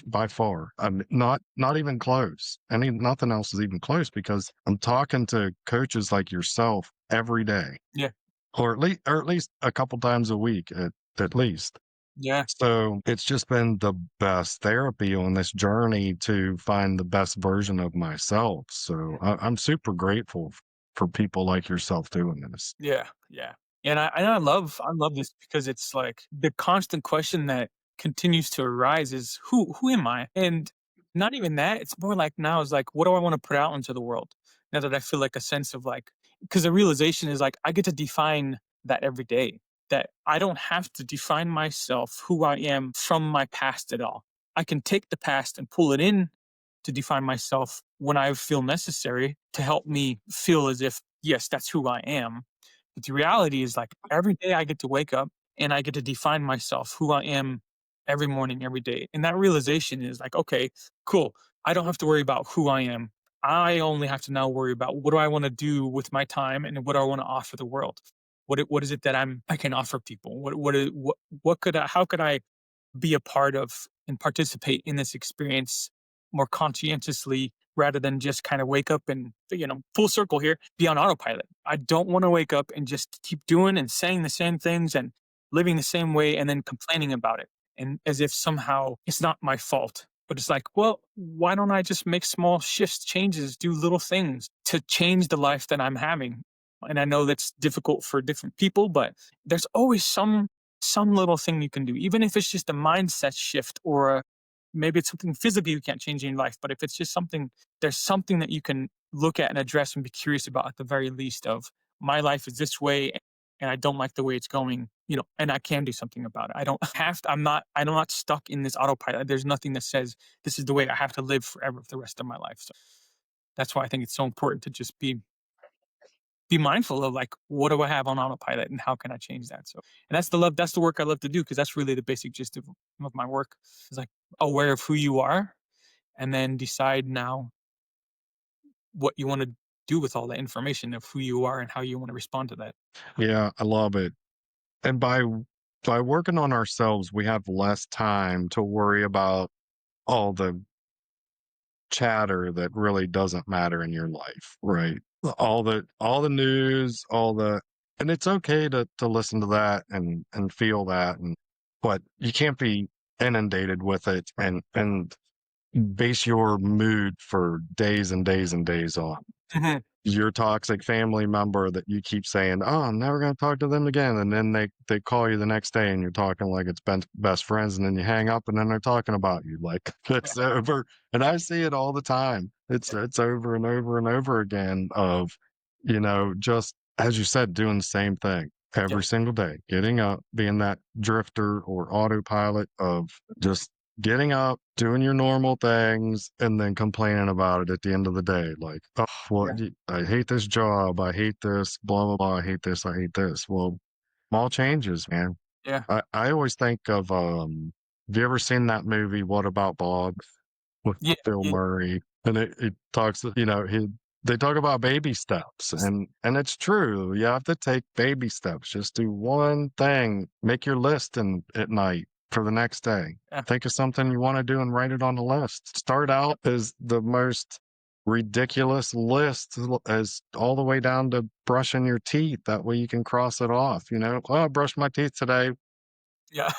By far, not even close. Nothing else is even close because I'm talking to coaches like yourself every day, Yeah. or at least a couple times a week at least. Yeah. So it's just been the best therapy on this journey to find the best version of myself. So I'm super grateful for people like yourself doing this. Yeah, yeah. And I love this because it's like the constant question that continues to arise is who am I? And not even that, it's more like now is like what do I want to put out into the world? Now that I feel like a sense of like because the realization is like I get to define that every day. That I don't have to define myself who I am from my past at all. I can take the past and pull it in to define myself when I feel necessary to help me feel as if, yes, that's who I am. But the reality is, like, every day I get to wake up and I get to define myself, who I am every morning, every day. And that realization is like, okay, cool. I don't have to worry about who I am. I only have to now worry about what do I want to do with my time and what do I want to offer the world. What is it that I can offer people? What could I, how could I be a part of and participate in this experience more conscientiously rather than just kind of wake up and full circle here be on autopilot. I don't want to wake up and just keep doing and saying the same things and living the same way and then complaining about it and as if somehow it's not my fault, but it's like, well, why don't I just make small shifts, changes, do little things to change the life that I'm having? And I know that's difficult for different people, but there's always some little thing you can do, even if it's just a mindset shift or maybe it's something physically you can't change in your life. But if it's just something, there's something that you can look at and address and be curious about at the very least of my life is this way and I don't like the way it's going, and I can do something about it. I don't have to, I'm not stuck in this autopilot. There's nothing that says this is the way I have to live forever for the rest of my life. So that's why I think it's so important to just be mindful of like what do I have on autopilot and how can I change that. So and that's the work I love to do because that's really the basic gist of my work is like aware of who you are and then decide now what you want to do with all that information of who you are and how you want to respond to that. Yeah, I love it. And by working on ourselves, we have less time to worry about all the chatter that really doesn't matter in your life, right? All the news, all the and it's okay to listen to that and feel that but you can't be inundated with it and base your mood for days and days and days on Mhm. your toxic family member that you keep saying, "Oh, I'm never gonna talk to them again," and then they call you the next day and you're talking like it's best friends, and then you hang up and then they're talking about you like Yeah, it's over. And I see it all the time. It's over and over and over again of, just as you said, doing the same thing yeah, every single day, getting up, being that drifter or autopilot of just getting up, doing your normal things, and then complaining about it at the end of the day. Like, oh, well, yeah, I hate this job. I hate this, blah, blah, blah. I hate this. I hate this. Well, small changes, man. yeah, I always think of, have you ever seen that movie, What About Bob, with yeah, Bill yeah, Murray? And it talks, they talk about baby steps and it's true. You have to take baby steps. Just do one thing. Make your list at night for the next day. yeah, Think of something you want to do and write it on the list. Start out as the most ridiculous list as all the way down to brushing your teeth. That way you can cross it off. Oh, I brushed my teeth today. yeah.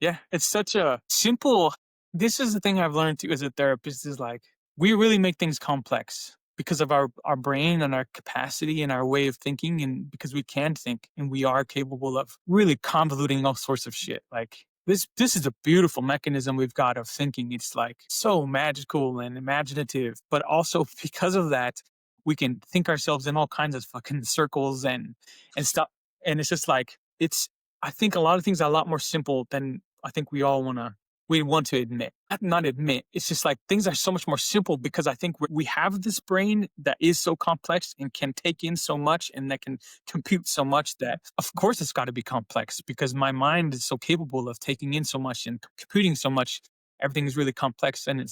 Yeah, it's such a simple this is the thing I've learned too as a therapist is like we really make things complex because of our brain and our capacity and our way of thinking and because we can think and we are capable of really convoluting all sorts of shit. Like this is a beautiful mechanism we've got of thinking. It's like so magical and imaginative, but also because of that, we can think ourselves in all kinds of fucking circles and stuff. And it's just like it's I think a lot of things are a lot more simple than I think we all want to. we want to admit. Not admit. It's just like things are so much more simple because I think we have this brain that is so complex and can take in so much and that can compute so much that, of course, it's got to be complex because my mind is so capable of taking in so much and computing so much. Everything is really complex and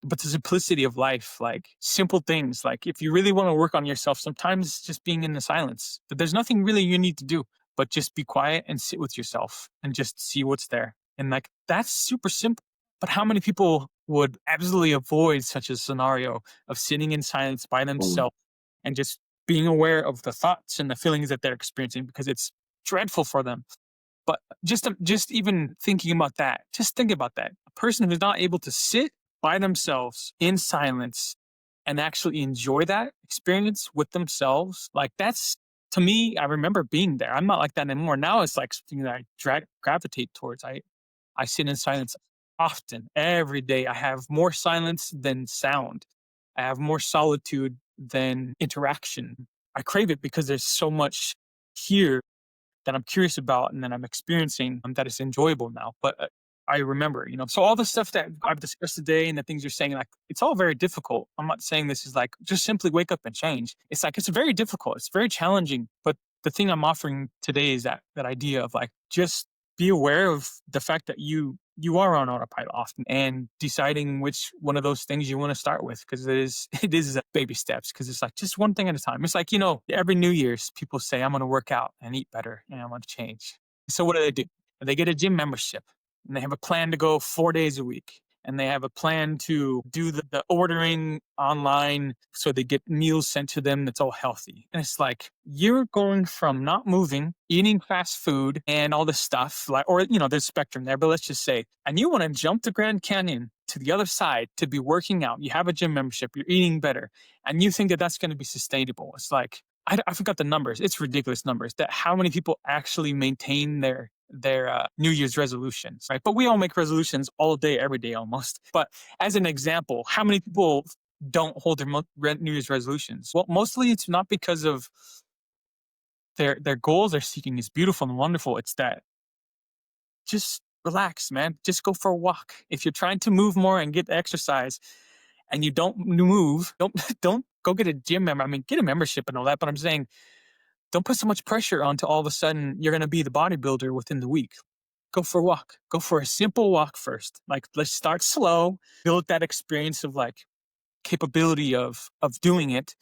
but the simplicity of life, like simple things, like if you really want to work on yourself, sometimes just being in the silence, that there's nothing really you need to do, but just be quiet and sit with yourself and just see what's there. And like that's super simple. But how many people would absolutely avoid such a scenario of sitting in silence by Mm. themselves and just being aware of the thoughts and the feelings that they're experiencing because it's dreadful for them. But just even thinking about that, just think about that. A person who's not able to sit by themselves in silence and actually enjoy that experience with themselves, like that's to me, I remember being there. I'm not like that anymore. Now it's like something that I gravitate towards. I sit in silence often, every day. I have more silence than sound. I have more solitude than interaction. I crave it because there's so much here that I'm curious about and that I'm experiencing that is enjoyable now. But I remember, so all the stuff that I've discussed today and the things you're saying, like it's all very difficult. I'm not saying this is like just simply wake up and change. It's like it's very difficult. It's very challenging. But the thing I'm offering today is that idea of like just be aware of the fact that you are on autopilot often and deciding which one of those things you want to start with because it is baby steps because it's like just one thing at a time. It's like every New Year's people say I'm going to work out and eat better and I'm going to change. So what do? They get a gym membership and they have a plan to go 4 days a week and they have a plan to do the ordering online so they get meals sent to them that's all healthy. And it's like you're going from not moving, eating fast food and all this stuff, like or there's spectrum there, but let's just say, and you want to jump the Grand Canyon to the other side to be working out. You have a gym membership, you're eating better, and you think that that's going to be sustainable. It's like I forgot the numbers. It's ridiculous numbers that how many people actually maintain their New Year's resolutions, right? But we all make resolutions all day, every day almost. But as an example, how many people don't hold their New Year's resolutions? Well, mostly it's not because of their goals they're seeking is beautiful and wonderful. It's that just relax, man. Just go for a walk. If you're trying to move more and get exercise and you don't move, don't don't go get a gym member. I mean, get a membership and all that. But I'm saying don't put so much pressure on to all of a sudden you're going to be the bodybuilder within the week. Go for a walk. Go for a simple walk first. Like let's start slow, build that experience of like capability of doing it,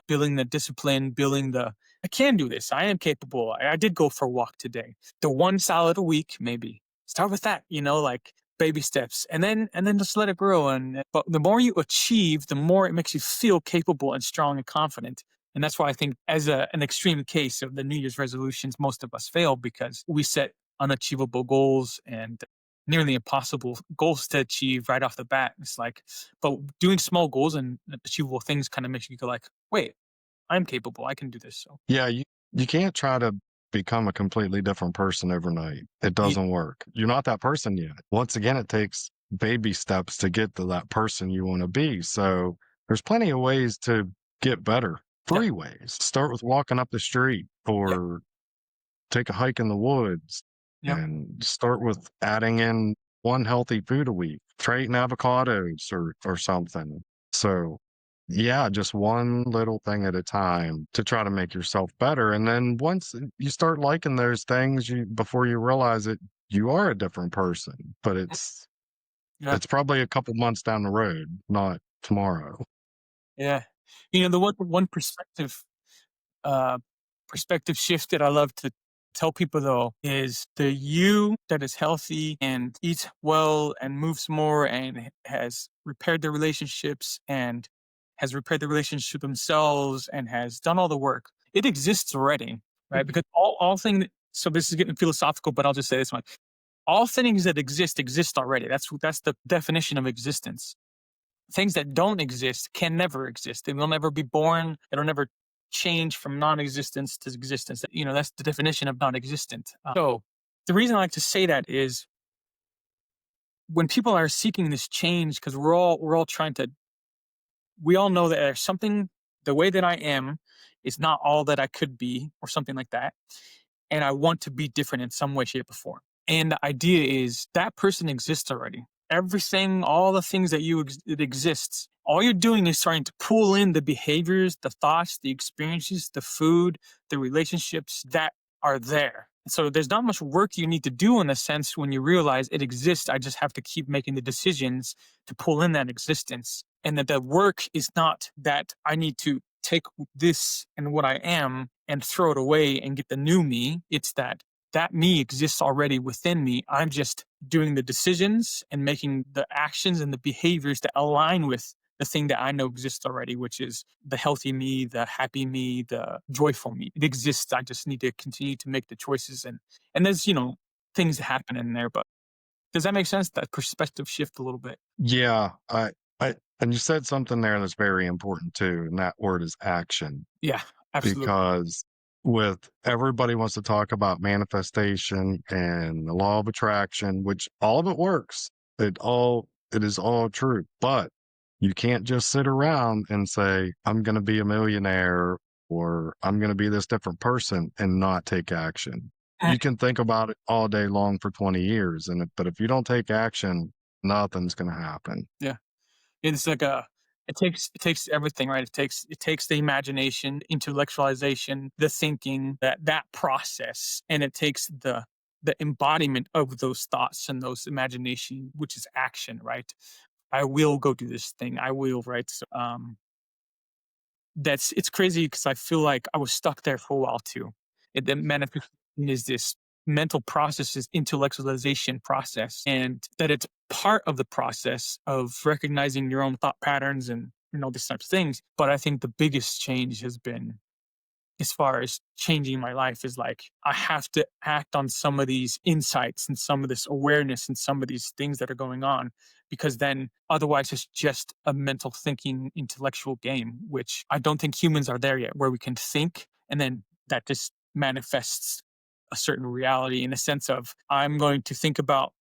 building the discipline, building the I can do this. I am capable. I did go for a walk today. The one salad a week, maybe. Start with that, like baby steps. And then just let it grow. But the more you achieve, the more it makes you feel capable and strong and confident. And that's why I think as an extreme case of the New Year's resolutions, most of us fail because we set unachievable goals and nearly impossible goals to achieve right off the bat. It's like, but doing small goals and achievable things kind of makes you go like, wait, I'm capable. I can do this. So Yeah, you can't try to become a completely different person overnight. It Ye- doesn't work. You're not that person yet. Once again, it takes baby steps to get to that person you want to be. So there's plenty of ways to get better. yeah, 3 ways. Start with walking up the street yeah, or take a hike in the woods yeah, and start with adding in one healthy food a week. Try eating avocados or something. So yeah, just one little thing at a time to try to make yourself better. And then once you start liking those things, you before you realize it, you are a different person. But yeah, it's probably a couple months down the road, not tomorrow. yeah. The one uh, perspective shift that I love to tell people though is the you that is healthy and eats well and moves more and has repaired their relationships and has repaired the relationship themselves and has done all the work. It exists already, right? Because all things. So this is getting philosophical, but I'll just say this one: all things that exist already. That's the definition of existence. Things that don't exist can never exist. They will never be born. It'll never change from non-existence to existence. That's the definition of non-existent. So the reason I like to say that is when people are seeking this change, because we're all trying to, we all know that there's something, the way that I am is not all that I could be, or something like that. And I want to be different in some way, shape, or form. And the idea is that person exists already. Everything, all the things that it exists. All you're doing is trying to pull in the behaviors, the thoughts, the experiences, the food, the relationships that are there. So there's not much work you need to do in a sense when you realize it exists. I just have to keep making the decisions to pull in that existence. And that the work is not that I need to take this and what I am and throw it away and get the new me. It's that me exists already within me. I'm just doing the decisions and making the actions and the behaviors that align with the thing that I know exists already, which is the healthy me, the happy me, the joyful me. It exists. I just need to continue to make the choices, and there's, things that happen in there. But does that make sense? That perspective shift a little bit. Yeah, and you said something there that's very important too, and that word is action. Yeah, absolutely. Because with everybody wants to talk about manifestation and the law of attraction, which all of it works. It is all true. But you can't just sit around and say, I'm gonna be a millionaire or I'm gonna be this different person and not take action. Mm, You can think about it all day long for 20 years. But if you don't take action, nothing's gonna happen. yeah. It's like it takes everything, right? It takes the imagination, intellectualization, the thinking, that process, and it takes the embodiment of those thoughts and those imagination, which is action, right? I will go do this thing. I will, right? So, it's crazy because I feel like I was stuck there for a while too. The manifestation is this mental process, this intellectualization process, and that it's part of the process of recognizing your own thought patterns and these types of things. But I think the biggest change has been, as far as changing my life, is like I have to act on some of these insights and some of this awareness and some of these things that are going on, because then otherwise it's just a mental thinking intellectual game, which I don't think humans are there yet, where we can think and then that just manifests a certain reality, in a sense of I'm going to think about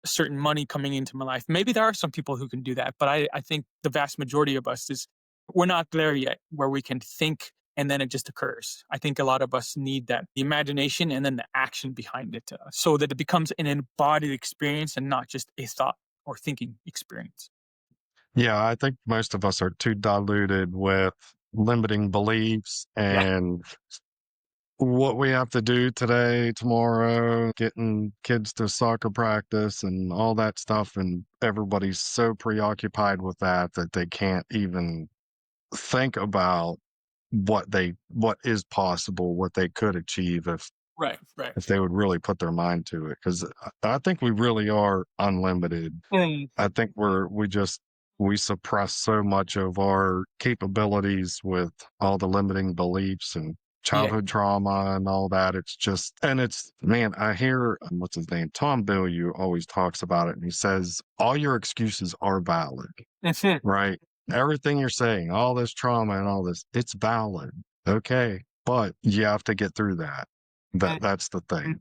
certain money coming into my life. Maybe there are some people who can do that, but I think the vast majority of us is we're not there yet where we can think and then it just occurs. I think a lot of us need that, the imagination and then the action behind it, so that it becomes an embodied experience and not just a thought or thinking experience. Yeah, I think most of us are too diluted with limiting beliefs Yeah, and what we have to do today, tomorrow, getting kids to soccer practice and all that stuff. And everybody's so preoccupied with that that they can't even think about what is possible, what they could achieve right, right. if they would really put their mind to it. Because I think we really are unlimited. Mm, I think we suppress so much of our capabilities with all the limiting beliefs and yeah. childhood trauma and all that. It's just, and it's, man, I hear, what's his name? Tom Billieu always talks about it. And he says, all your excuses are valid, Mhm. right? Everything you're saying, all this trauma and all this, it's valid. Okay. But you have to get through that. Mm, That's the thing.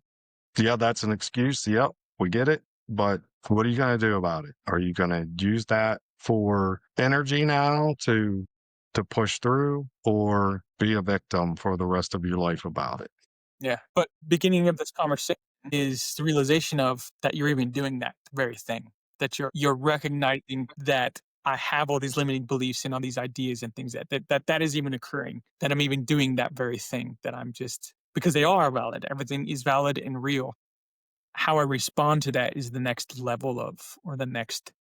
Yeah, that's an excuse. Yep, we get it. But what are you going to do about it? Are you going to use that for energy now to push through or be a victim for the rest of your life about it? yeah. But beginning of this conversation is the realization of that you're even doing that very thing. That you're recognizing that I have all these limiting beliefs and all these ideas and things that is even occurring. That I'm even doing that very thing. That I'm just, because they are valid. Everything is valid and real. How I respond to that is the next level of, or the next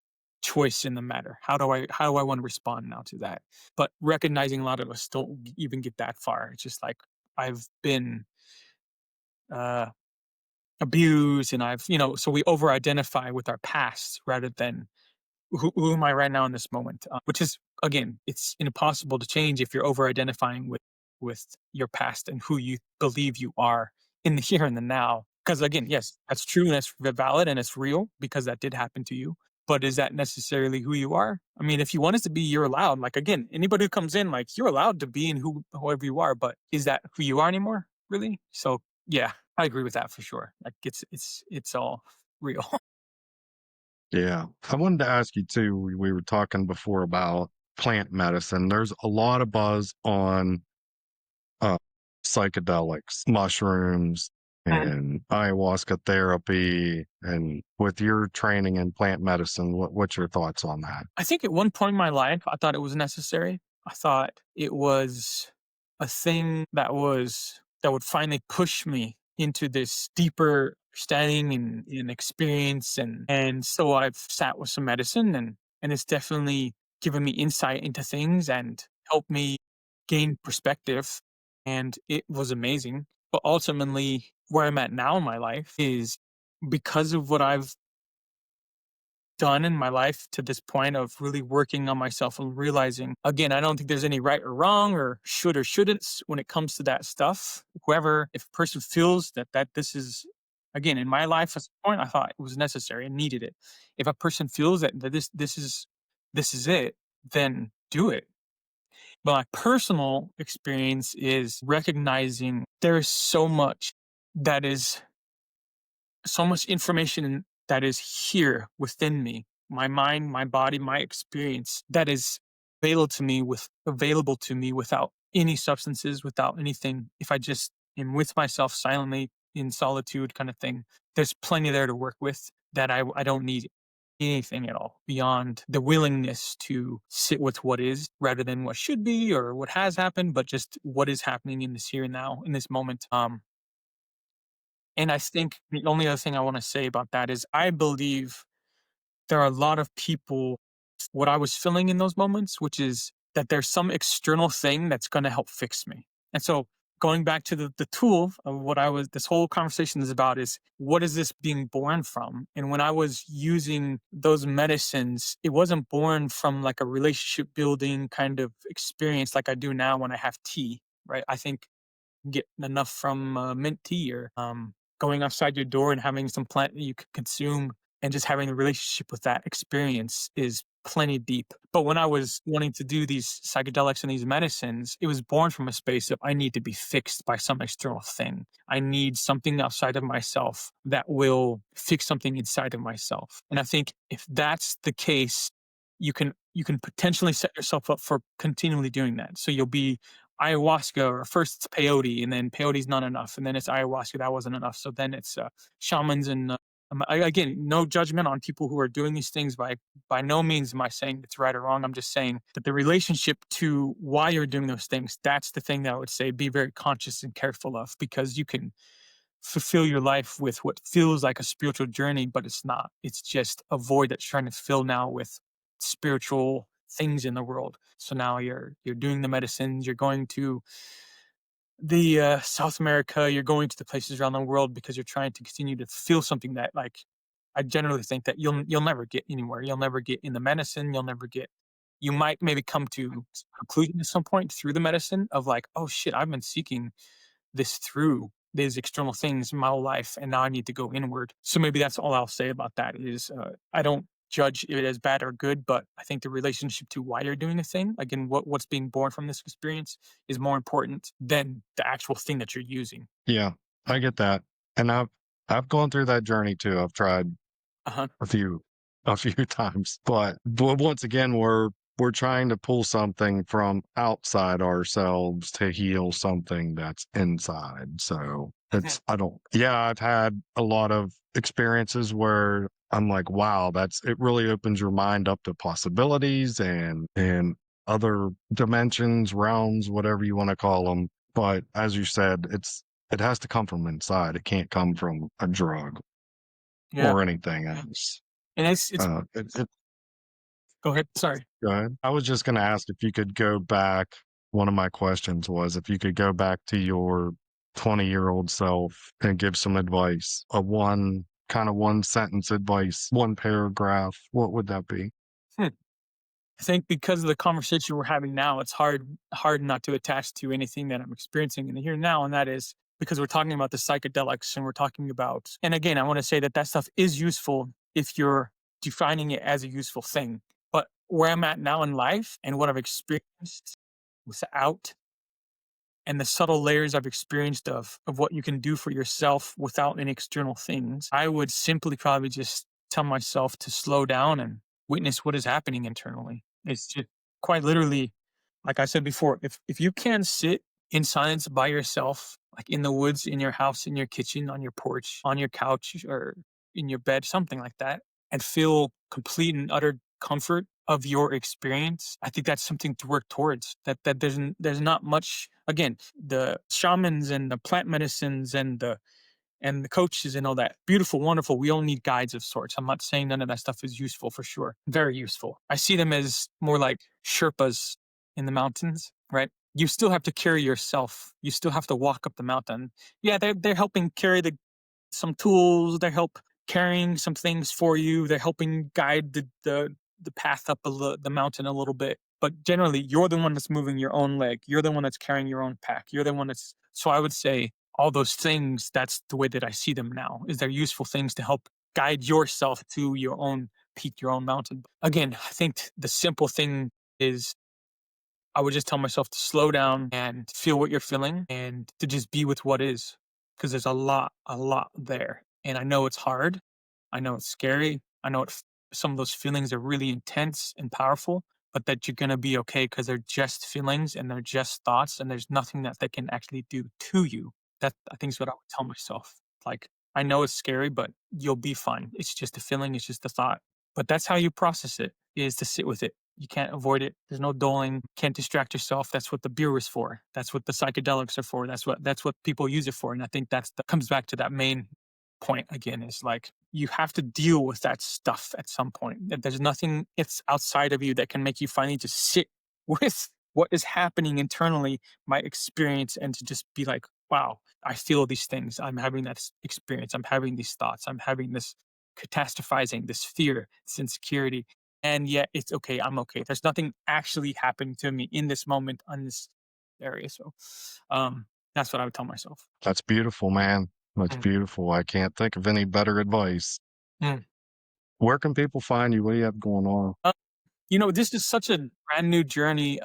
choice in the matter. How do I want to respond now to that? But recognizing a lot of us don't even get that far. It's just like I've been uh abused, and so we over identify with our past rather than who am I right now in this moment, which is, again, it's impossible to change if you're over identifying with your past and who you believe you are in the here and the now. Because again, yes, that's true and that's valid and it's real because that did happen to you. But is that necessarily who you are? I mean, if you want us to be, you're allowed. Like, again, anybody who comes in, like, you're allowed to be in whoever you are. But is that who you are anymore? Really? So yeah, I agree with that for sure. Like, it's all real. Yeah. I wanted to ask you too, we were talking before about plant medicine. There's a lot of buzz on uh, psychedelics, mushrooms. Mhm. and ayahuasca therapy. And with your training in plant medicine, what's your thoughts on that? I think at one point in my life, I thought it was necessary. I thought it was a thing that would finally push me into this deeper studying and experience, and so I've sat with some medicine, and it's definitely given me insight into things and helped me gain perspective, and it was amazing. But ultimately, where I'm at now in my life is because of what I've done in my life to this point of really working on myself and realizing, again, I don't think there's any right or wrong or should or shouldn't when it comes to that stuff. Whoever, if a person feels that this is, again, in my life at this point, I thought it was necessary and needed it. If a person feels that this is it, then do it. But my personal experience is recognizing there is that is so much information that is here within me, my mind, my body, my experience, that is available to me without any substances, without anything. If I just am with myself silently in solitude, kind of thing, there's plenty there to work with that I don't need anything at all beyond the willingness to sit with what is rather than what should be or what has happened, but just what is happening in this here and now, in this moment. And I think the only other thing I want to say about that is I believe there are a lot of people, what I was feeling in those moments, which is that there's some external thing that's going to help fix me. And so going back to the tool of this whole conversation is about is what is this being born from? And when I was using those medicines, it wasn't born from like a relationship building kind of experience like I do now when I have tea, right? I think get enough from mint tea or going outside your door and having some plant that you could consume and just having a relationship with that experience is plenty deep. But when I was wanting to do these psychedelics and these medicines, it was born from a space of I need to be fixed by some external thing. I need something outside of myself that will fix something inside of myself. And I think if that's the case, you can potentially set yourself up for continually doing that. So you'll be ayahuasca, or first it's peyote, and then peyote's not enough, and then it's ayahuasca that wasn't enough. So then it's shamans and again, no judgment on people who are doing these things. By no means am I saying it's right or wrong. I'm just saying that the relationship to why you're doing those things, that's the thing that I would say be very conscious and careful of, because you can fulfill your life with what feels like a spiritual journey, but it's not. It's just a void that's trying to fill now with spiritual things in the world. So now you're doing the medicines, you're going to the South America, you're going to the places around the world because you're trying to continue to feel something that, like, I generally think that you'll never get anywhere. You'll never get in the medicine. You'll never get. You might maybe come to a conclusion at some point through the medicine of like, oh shit, I've been seeking this through these external things in my whole life, and now I need to go inward. So maybe that's all I'll say about that is I don't judge it as bad or good, but I think the relationship to why you're doing a thing, again, what's being born from this experience, is more important than the actual thing that you're using. Yeah, I get that. And I've gone through that journey too. I've tried Uh huh. a few a few times, but once again, we're trying to pull something from outside ourselves to heal something that's inside. So Hmm. it's I don't yeah, I've had a lot of experiences where I'm like, wow, that's it really opens your mind up to possibilities and other dimensions, realms, whatever you want to call them. But as you said, it has to come from inside. It can't come from a drug Yeah, or anything else. and it's. It Go ahead. Sorry. Go ahead. I was just gonna ask if you could go back. One of my questions was if you could go back to your 20-year-old self and give some advice, a one sentence advice, one paragraph, what would that be? Hmm. I think because of the conversation we're having now, it's hard not to attach to anything that I'm experiencing in the here and now, and that is because we're talking about the psychedelics and we're talking about. And again, I want to say that that stuff is useful if you're defining it as a useful thing. But where I'm at now in life and what I've experienced without, and the subtle layers I've experienced of what you can do for yourself without any external things, I would simply probably just tell myself to slow down and witness what is happening internally. It's just quite literally, like I said before, if you can sit in silence by yourself, like in the woods, in your house, in your kitchen, on your porch, on your couch, or in your bed, something like that, and feel complete and utter comfort of your experience. I think that's something to work towards. That there's not much. Again, the shamans and the plant medicines and the coaches and all that. Beautiful, wonderful. We all need guides of sorts. I'm not saying none of that stuff is useful for sure. Very useful. I see them as more like Sherpas in the mountains, right? You still have to carry yourself. You still have to walk up the mountain. Yeah, they're helping carry some tools. They help carrying some things for you. They're helping guide the path up the mountain a little bit. But generally, you're the one that's moving your own leg. You're the one that's carrying your own pack. You're the one that's. So I would say all those things. That's the way that I see them now. Is they're useful things to help guide yourself to your own peak, your own mountain. Again, I think the simple thing is I would just tell myself to slow down and feel what you're feeling and to just be with what is. Because there's a lot there. And I know it's hard. I know it's scary. I know some of those feelings are really intense and powerful, but that you're going to be okay because they're just feelings and they're just thoughts and there's nothing that they can actually do to you. That I think is what I would tell myself. Like, I know it's scary, but you'll be fine. It's just a feeling, it's just a thought. But that's how you process it is to sit with it. You can't avoid it. There's no doling. Can't distract yourself. That's what the beer is for. That's what the psychedelics are for. That's what people use it for. And I think that comes back to that main point again is like you have to deal with that stuff at some point. That there's nothing it's outside of you that can make you finally just sit with what is happening internally, my experience, and to just be like, wow, I feel these things. I'm having that experience. I'm having these thoughts. I'm having this catastrophizing, this fear, this insecurity. And yet it's okay. I'm okay. There's nothing actually happening to me in this moment on this area. So um that's what I would tell myself. That's beautiful, man. That's Mm, beautiful. I can't think of any better advice. mm. Where can people find you? What do you have going on? Uh, this is such a brand new journey.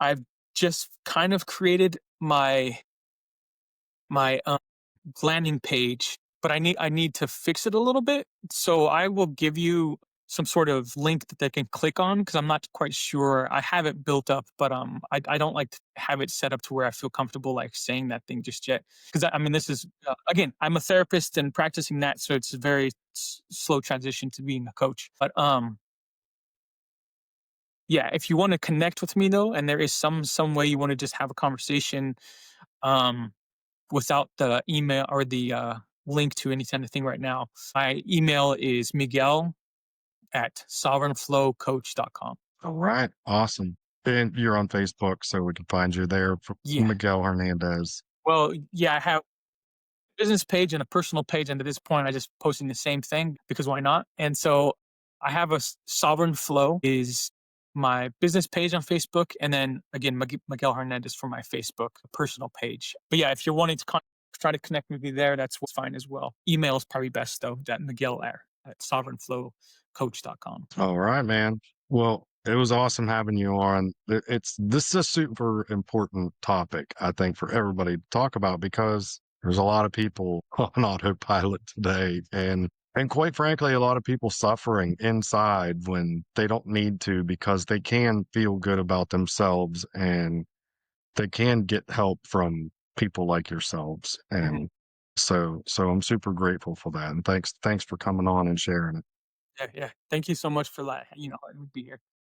I've just kind of created my landing page, but I need to fix it a little bit. So I will give you some sort of link that they can click on because I'm not quite sure. I have it built up, but I don't like to have it set up to where I feel comfortable like saying that thing just yet. Because I mean, this is again, I'm a therapist and practicing that, so it's a very slow transition to being a coach. But yeah, if you want to connect with me though, and there is some way you want to just have a conversation, um, without the email or the link to any kind of thing right now. My email is Miguel at sovereignflowcoach.com. All right. Awesome. And you're on Facebook, so we can find you there for Yeah. Miguel Hernandez. Well, yeah, I have a business page and a personal page. And at this point, I just posting the same thing because why not? And so I have Sovereign Flow is my business page on Facebook. And then again, Miguel Hernandez for my Facebook personal page. But yeah, if you're wanting to try to connect with me there, that's what's fine as well. Email is probably best though, that Miguel at sovereignflowcoach.com. All right, man. Well, it was awesome having you on. This is a super important topic, I think, for everybody to talk about because there's a lot of people on autopilot today, and quite frankly, a lot of people suffering inside when they don't need to because they can feel good about themselves and they can get help from people like yourselves. Mhm. And so I'm super grateful for that. And thanks for coming on and sharing it. Yeah, yeah. Thank you so much for letting me be here.